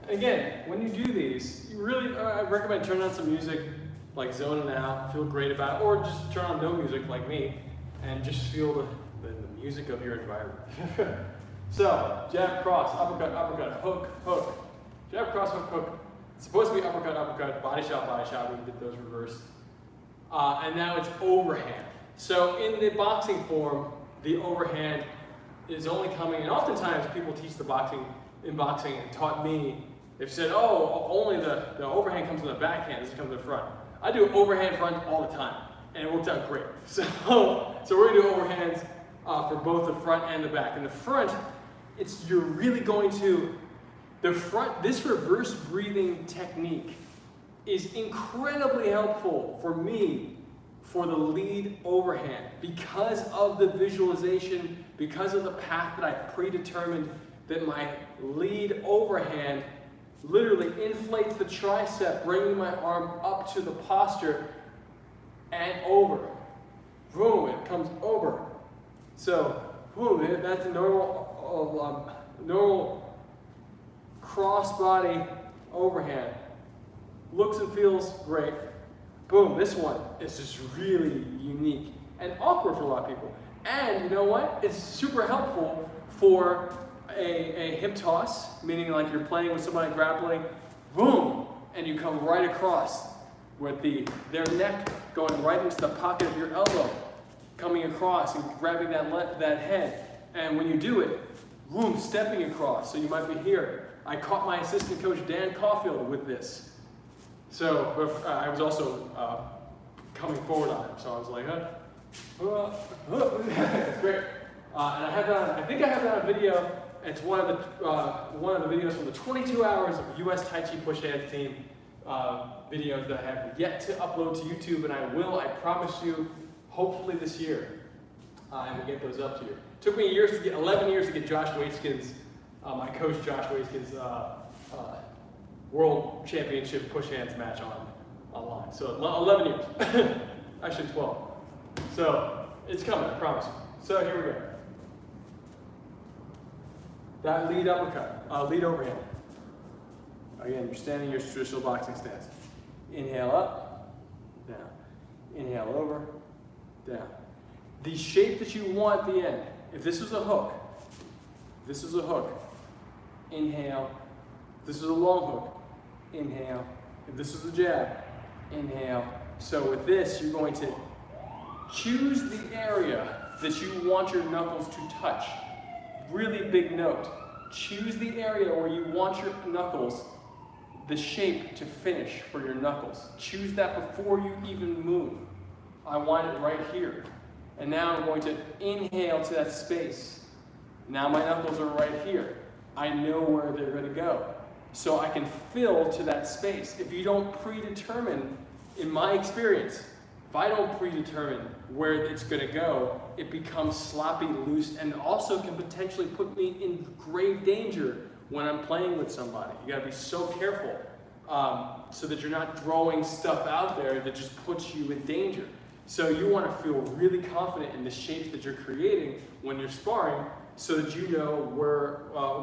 Again, when you do these, you really, I recommend turning on some music, like zoning out, feel great about it, or just turn on no music like me, and just feel the music of your environment. So, jab, cross, uppercut, hook, hook. Jab, cross, hook, hook. It's supposed to be uppercut, body shot, we did those reversed. And now it's overhand. So in the boxing form, the overhand is only coming, and oftentimes people teach in boxing and taught me, they've said, oh, only the overhand comes from the backhand, doesn't come from the front. I do overhand front all the time, and it works out great. So we're gonna do overhands for both the front and the back. In the front, you're really going to, this reverse breathing technique is incredibly helpful for me for the lead overhand because of the visualization, because of the path that I predetermined, that my lead overhand literally inflates the tricep, bringing my arm up to the posture and over. Boom, it comes over. So, boom, that's a normal cross-body overhand. Looks and feels great. Boom, this one is just really unique and awkward for a lot of people. And you know what? It's super helpful for a hip toss, meaning like you're playing with somebody grappling, boom, and you come right across with their neck going right into the pocket of your elbow, coming across and grabbing that head. And when you do it, boom, stepping across. So you might be here. I caught my assistant coach Dan Caulfield with this. So I was also coming forward on him. So I was like, it's great. And I think I have that on video. It's one of the videos from the 22 hours of US Tai Chi Push Hands team videos that I have yet to upload to YouTube, and I promise you, hopefully this year, and we'll get those up to you. Took me 11 years to get Josh Waitskin's, my coach Josh Waitskin's World Championship push hands match online. So 11 years, actually 12. So it's coming, I promise you. So here we go. That lead uppercut, lead overhand. Again, you're standing your traditional boxing stance. Inhale up, down. Inhale over, down. The shape that you want at the end, if this was a hook, inhale. This is a long hook, inhale. If this was a jab, inhale. So with this, you're going to choose the area that you want your knuckles to touch. Really big note. Choose the area where you want your knuckles, the shape to finish for your knuckles. Choose that before you even move. I want it right here. And now I'm going to inhale to that space. Now my knuckles are right here. I know where they're going to go. So I can fill to that space. If you don't predetermine, in my experience, if I don't predetermine where it's going to go, it becomes sloppy, loose, and also can potentially put me in grave danger when I'm playing with somebody. You got to be so careful so that you're not throwing stuff out there that just puts you in danger. So you want to feel really confident in the shapes that you're creating when you're sparring, so that you know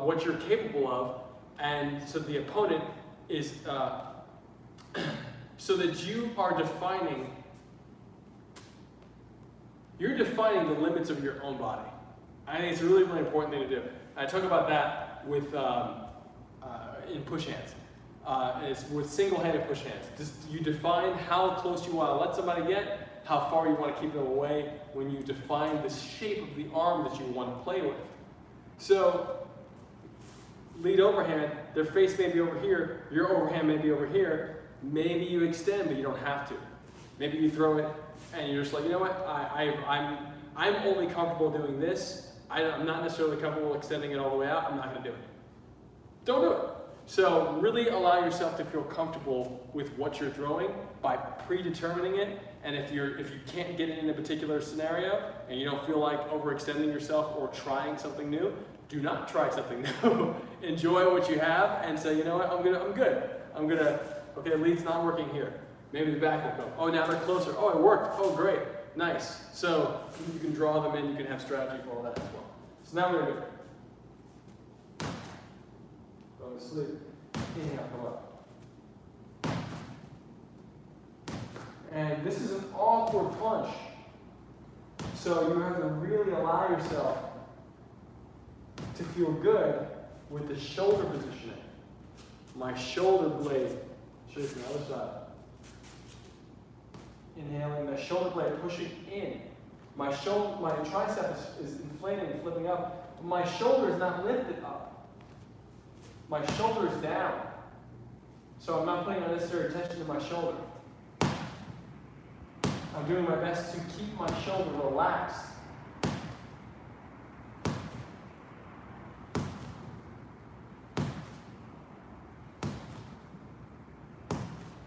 what you're capable of, and so the opponent is, so that you are defining. You're defining the limits of your own body. I think it's a really, really important thing to do. I talk about that with in push hands. It's with single-handed push hands. Just, you define how close you want to let somebody get, how far you want to keep them away when you define the shape of the arm that you want to play with. So, lead overhand, their face may be over here, your overhand may be over here. Maybe you extend, but you don't have to. Maybe you throw it and you're just like, you know what, I'm only comfortable doing this. I'm not necessarily comfortable extending it all the way out. I'm not going to do it. Don't do it. So really allow yourself to feel comfortable with what you're throwing by predetermining it. And if you can't get it in a particular scenario and you don't feel like overextending yourself or trying something new, do not try something new. Enjoy what you have and say, you know what, I'm good. Okay, the lead's not working here. Maybe the back will go. Oh, now they're closer. Oh, it worked. Oh, great. Nice. So you can draw them in. You can have strategy for all that as well. So now we're going to do it. Go to sleep. Inhale, come up. And this is an awkward punch. So you have to really allow yourself to feel good with the shoulder positioning. My shoulder blade, show you from the other side. Inhaling, the shoulder blade pushing in. My tricep is inflating and flipping up. But my shoulder is not lifted up. My shoulder is down. So I'm not putting unnecessary tension to my shoulder. I'm doing my best to keep my shoulder relaxed.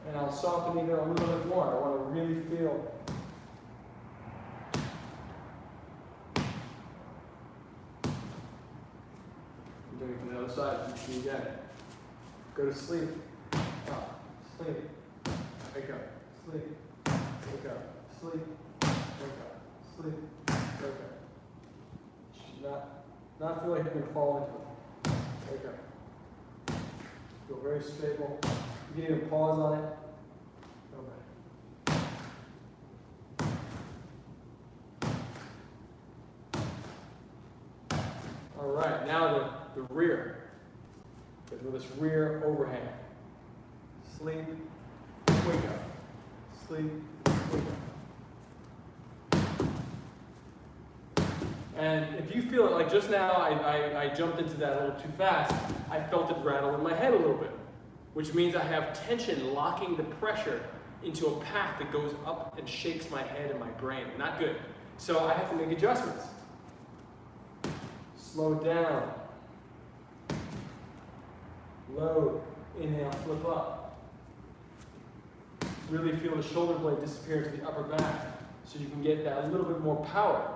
And I'll soften even a little bit more. I want to really feel. I'm doing it from the other side. You again. Go to sleep. Up. Sleep. Wake up. Sleep. Wake up. Sleep. Wake up. Sleep. Wake up. Not feel like you're going to fall into it. Wake up. Feel very stable. You can even pause on it. All right, now the rear. With this rear overhand. Sleep, wake up. Sleep, wake up. And if you feel it, like just now I jumped into that a little too fast, I felt it rattle in my head a little bit, which means I have tension locking the pressure into a path that goes up and shakes my head and my brain. Not good. So I have to make adjustments. Slow down. Load. Inhale, flip up. Really feel the shoulder blade disappear to the upper back so you can get that a little bit more power.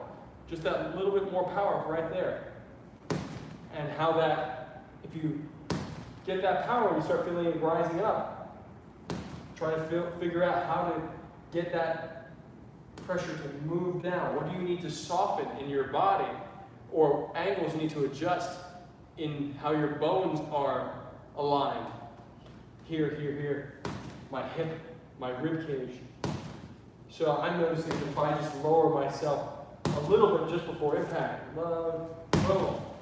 just that little bit more power right there. And how that, if you get that power and you start feeling it rising up, try to figure out how to get that pressure to move down. What do you need to soften in your body, or angles you need to adjust in how your bones are aligned? Here, here, here, my hip, my rib cage. So I'm noticing if I just lower myself a little bit just before impact, boom.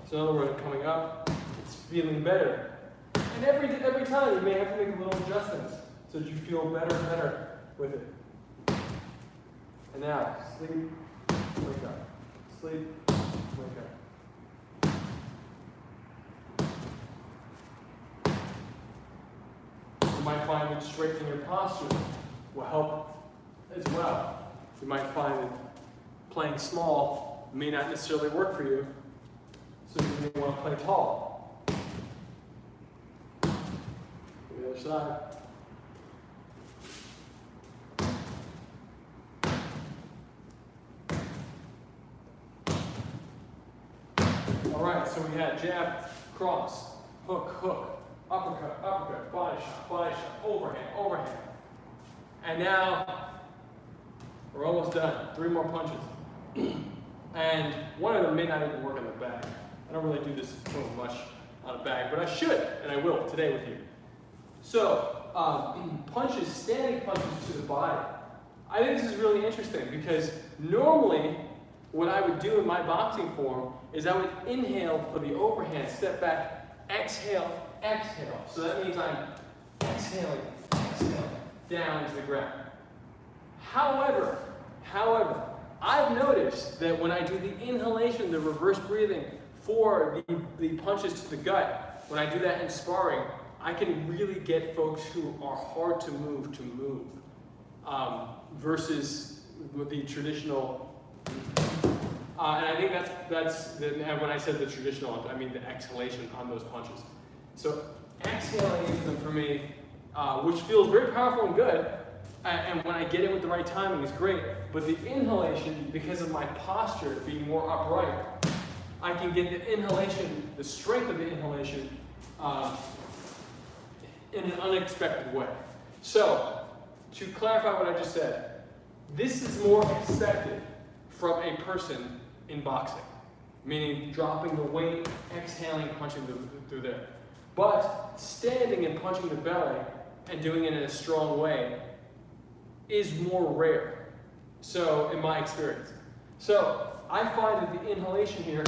So in other words, coming up, it's feeling better. And every time you may have to make little adjustments so that you feel better and better with it. And now, sleep, wake up. Sleep, wake up. You might find that straightening your posture will help as well. You might find that playing small may not necessarily work for you, so you may want to play tall. The other side. All right, so we had jab, cross, hook, hook, uppercut, uppercut, body shot, overhand. And now we're almost done. 3 more punches. And one of them may not even work on the bag. I don't really do this so much on a bag, but I should, and I will today with you. So, punches, standing punches to the body. I think this is really interesting because normally what I would do in my boxing form is I would inhale for the overhand, step back, exhale, exhale. So that means I'm exhaling, down to the ground. However, I've noticed that when I do the inhalation, the reverse breathing for the punches to the gut, when I do that in sparring, I can really get folks who are hard to move versus with the traditional. And I think and when I said the traditional, I mean the exhalation on those punches. So exhaling into them for me, which feels very powerful and good, and when I get it with the right timing is great, but the inhalation, because of my posture being more upright, I can get the inhalation, the strength of the inhalation, in an unexpected way. So, to clarify what I just said, this is more expected from a person in boxing, meaning dropping the weight, exhaling, punching through there. But standing and punching the belly and doing it in a strong way is more rare, so in my experience. So I find that the inhalation here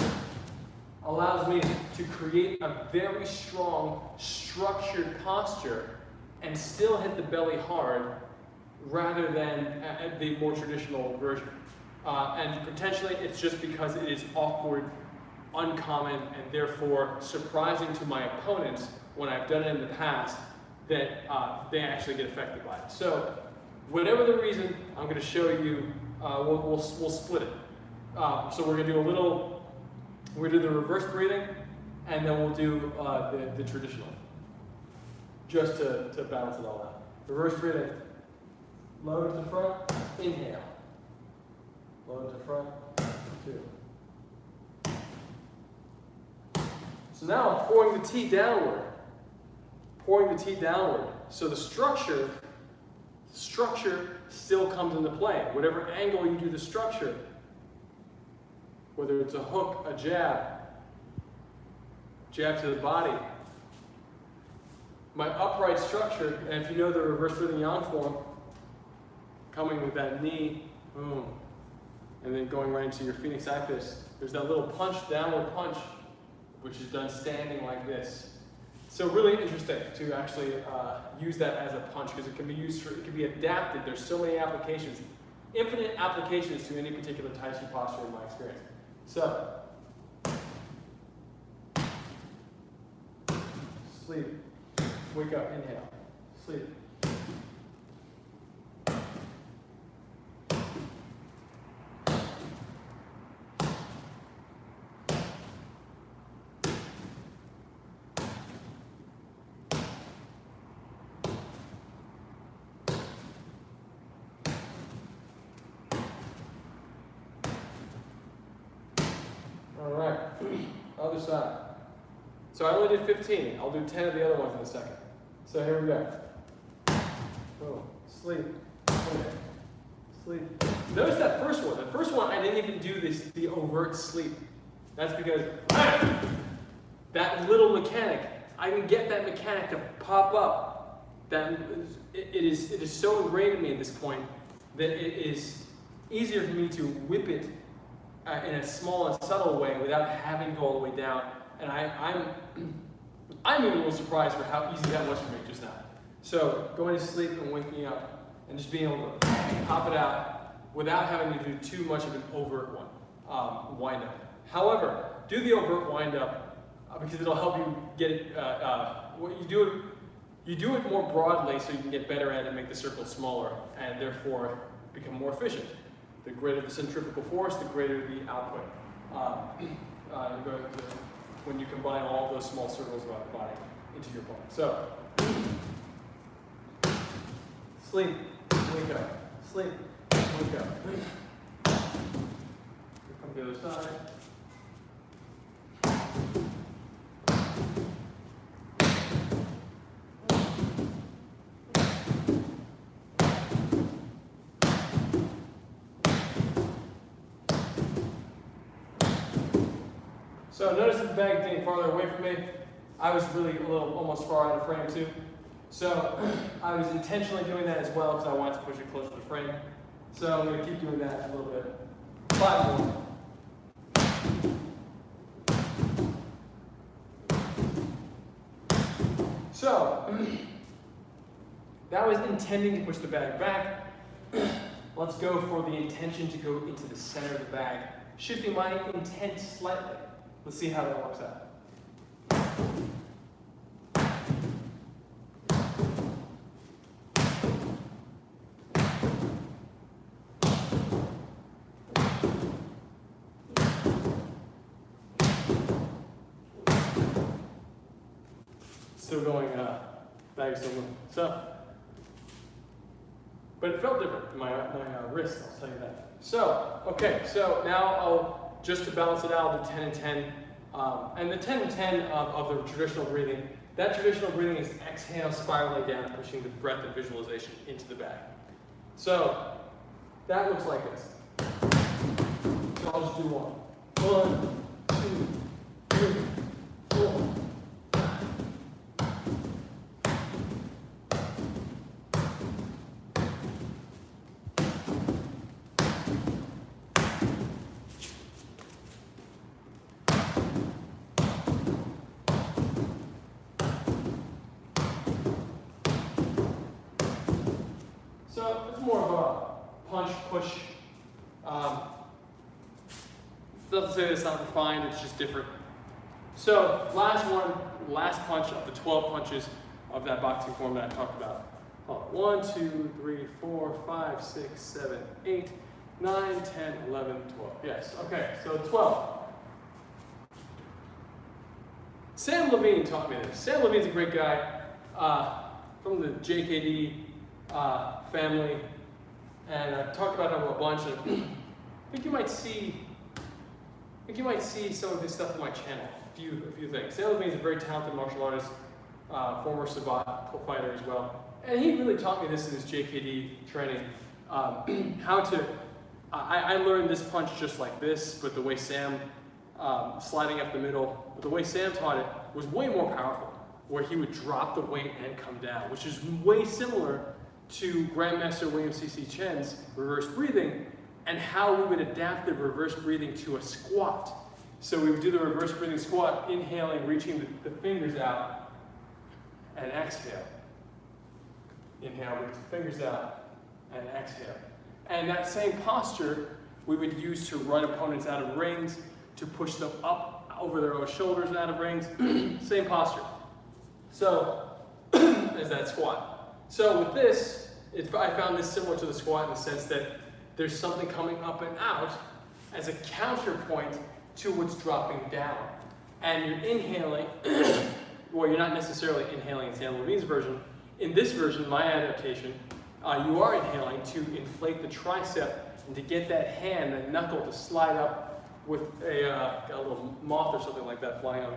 allows me to create a very strong, structured posture and still hit the belly hard rather than the more traditional version. And potentially it's just because it is awkward, uncommon, and therefore surprising to my opponents when I've done it in the past that they actually get affected by it. So whatever the reason, I'm going to show you, we'll split it. So we're going to do the reverse breathing, and then we'll do the traditional, just to balance it all out. Reverse breathing, low to the front, inhale. Low to the front, 2. So now I'm pouring the tea downward. So the structure still comes into play. Whatever angle you do the structure, whether it's a hook, a jab to the body. My upright structure, and if you know the reverse breathing yang form, coming with that knee, boom, and then going right into your Phoenix eye fist. There's that little punch, downward punch, which is done standing like this. So really interesting to actually use that as a punch because it can be adapted. There's so many applications, infinite applications to any particular Tai Chi posture in my experience. So, sleep, wake up, inhale, sleep. other side. So I only did 15. I'll do 10 of the other ones in a second. So here we go. Oh, sleep. Okay. Sleep. Notice that first one. The first one, I didn't even do the overt sleep. That's because that little mechanic, I can get that mechanic to pop up. That it is so ingrained in me at this point that it is easier for me to whip it in a small and subtle way without having to go all the way down. And I'm even a little surprised for how easy that was for me just now. So going to sleep and waking up and just being able to pop it out without having to do too much of an overt one, wind up. However, do the overt wind up because it'll help you get it. You do it more broadly so you can get better at it and make the circle smaller and therefore become more efficient. The greater the centrifugal force, the greater the output. When you combine all of those small circles around the body into your body. So, sleep, wake up, sleep, wake up. Come to the other side. So notice the bag getting farther away from me. I was really almost far out of frame too. So I was intentionally doing that as well because I wanted to push it closer to frame. So I'm going to keep doing that a little bit. 5 more. So that was intending to push the bag back. Let's go for the intention to go into the center of the bag, shifting my intent slightly. Let's see how that works out. Still going bag still moving. So, but it felt different in my wrist, I'll tell you that. So, okay, so now just to balance it out, I'll do 10 and 10. And the 10 and 10 of the traditional breathing, that traditional breathing is exhale, spiraling down, pushing the breath and visualization into the bag. So that looks like this. So I'll just do 1, 2, 3, 4. So it's more of a punch, push. Doesn't say that it's not refined, it's just different. So last punch of the 12 punches of that boxing form that I talked about. 1, 2, 3, 4, 5, 6, 7, 8, 9, 10, 11, 12. Yes, okay, so 12. Sam Levine taught me this. Sam Levine's a great guy from the JKD family, and I've talked about him a bunch. And I think you might see some of his stuff on my channel. A few things. Sam Levine is a very talented martial artist, former Sabat fighter as well, and he really taught me this in his JKD training. I learned this punch just like this, but the way Sam sliding up the middle, but the way Sam taught it was way more powerful, where he would drop the weight and come down, which is way similar to Grandmaster William C.C. Chen's reverse breathing and how we would adapt the reverse breathing to a squat. So we would do the reverse breathing squat, inhaling, reaching the fingers out, and exhale. Inhale, reach the fingers out, and exhale. And that same posture we would use to run opponents out of rings, to push them up over their own shoulders and out of rings. Same posture. So, as that squat. So with this, I found this similar to the squat in the sense that there's something coming up and out as a counterpoint to what's dropping down. And you're inhaling, well, you're not necessarily inhaling in Sam Levine's version. In this version, my adaptation, you are inhaling to inflate the tricep and to get that hand, that knuckle, to slide up with a little moth or something like that flying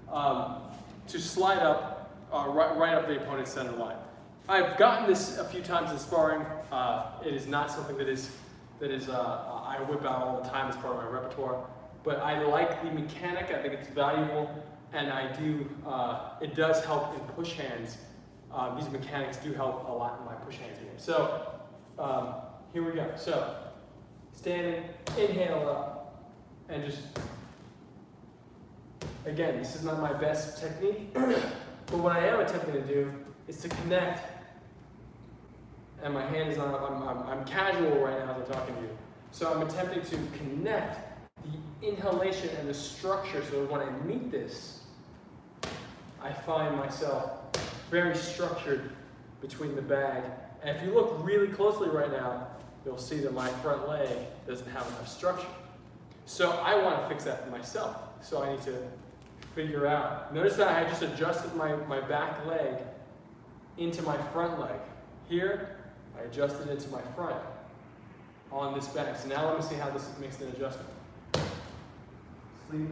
on, to slide up right up the opponent's center line. I've gotten this a few times in sparring. It is not something that I whip out all the time as part of my repertoire, but I like the mechanic. I think it's valuable, and it does help in push hands. These mechanics do help a lot in my push hands game. So here we go. So standing, inhale up, and just, again, this is not my best technique, but what I am attempting to do is to connect, and my hand is on, I'm casual right now as I'm talking to you. So I'm attempting to connect the inhalation and the structure so that when I meet this, I find myself very structured between the bag. And if you look really closely right now, you'll see that my front leg doesn't have enough structure. So I want to fix that for myself. So I need to figure out. Notice that I just adjusted my back leg into my front leg. Here, I adjusted it to my front on this bag. So now let me see how this makes an adjustment. Sleep.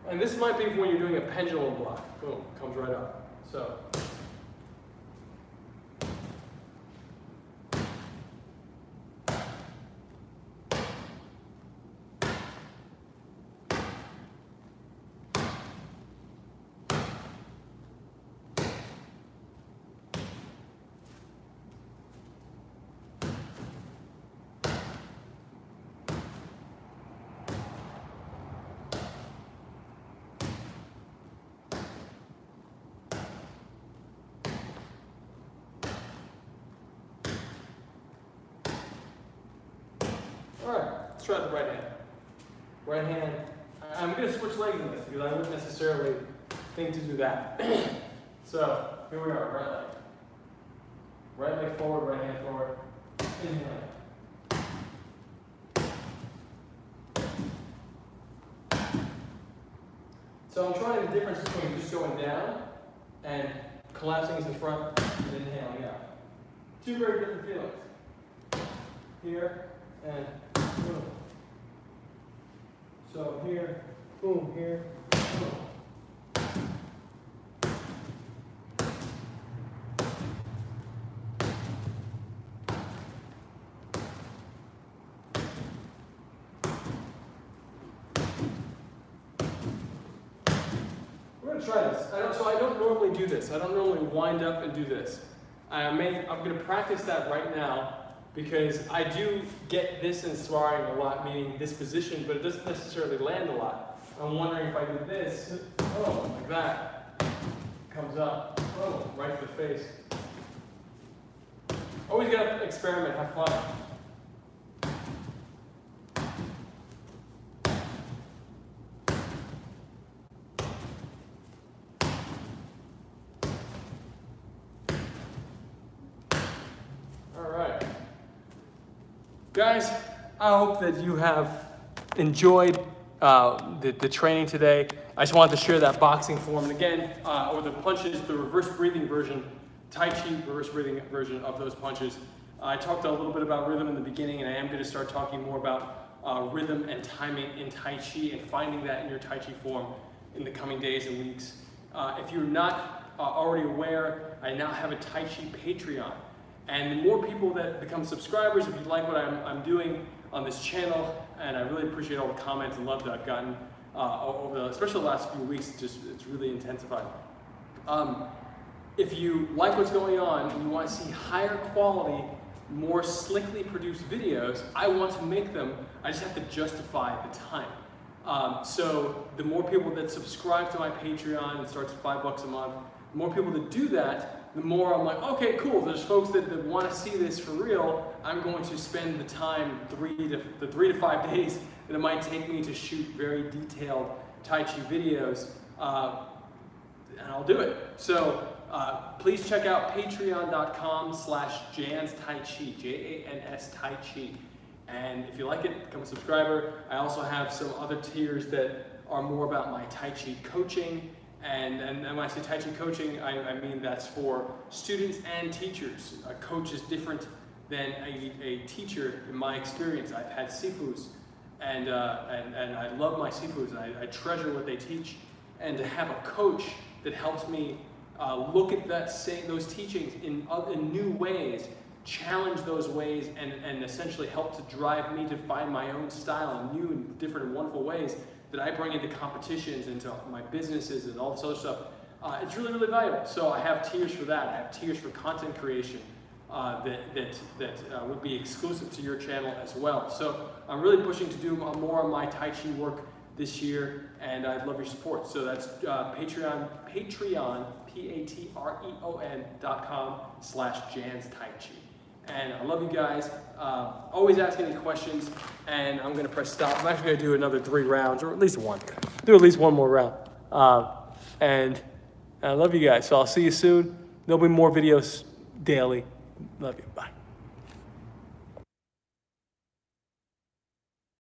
And this might be when you're doing a pendulum block. Boom, comes right up. So. Alright, let's try the right hand. Right hand, I'm going to switch legs in this because I wouldn't necessarily think to do that. So, here we are, right leg. Right leg forward, right hand forward. Inhale. So I'm trying the difference between just going down and collapsing into the front and inhaling out. Two very different feelings. Here and boom. So here, boom, here, boom. We're going to try this. I don't normally do this. I don't normally wind up and do this. I'm going to practice that right now, because I do get this in sparring a lot, meaning this position, but it doesn't necessarily land a lot. I'm wondering if I do this, oh, like that, comes up, oh, right to the face. Always gotta experiment, have fun. Guys, I hope that you have enjoyed the training today. I just wanted to share that boxing form. And again, or the punches, the reverse breathing version, Tai Chi reverse breathing version of those punches. I talked a little bit about rhythm in the beginning, and I am going to start talking more about rhythm and timing in Tai Chi and finding that in your Tai Chi form in the coming days and weeks. If you're not already aware, I now have a Tai Chi Patreon. And the more people that become subscribers, if you like what I'm doing on this channel, and I really appreciate all the comments and love that I've gotten especially the last few weeks, it's really intensified. If you like what's going on and you want to see higher quality, more slickly produced videos, I want to make them. I just have to justify the time. So the more people that subscribe to my Patreon, it starts at $5 a month, the more people that do that, the more I'm like, okay, cool, there's folks that want to see this for real. I'm going to spend the time, 3 to 5 days that it might take me to shoot very detailed Tai Chi videos, and I'll do it. So please check out patreon.com/JansTaiChi, Jans Tai Chi. And if you like it, become a subscriber. I also have some other tiers that are more about my Tai Chi coaching And when I say Tai Chi coaching, I mean that's for students and teachers. A coach is different than a teacher in my experience. I've had Sifus, and I love my Sifus, and I treasure what they teach. And to have a coach that helps me look at those teachings in new ways, challenge those ways, and essentially help to drive me to find my own style in new and different and wonderful ways that I bring into competitions, into my businesses, and all this other stuff. It's really, really valuable. So I have tiers for that. I have tiers for content creation that would be exclusive to your channel as well. So I'm really pushing to do more of my Tai Chi work this year, and I'd love your support. So that's Patreon, patreon.com/JansTaiChi. And I love you guys. Always ask any questions, and I'm gonna press stop. I'm actually gonna do another 3 rounds, or at least one. Do at least one more round. And I love you guys. So I'll see you soon. There'll be more videos daily. Love you. Bye.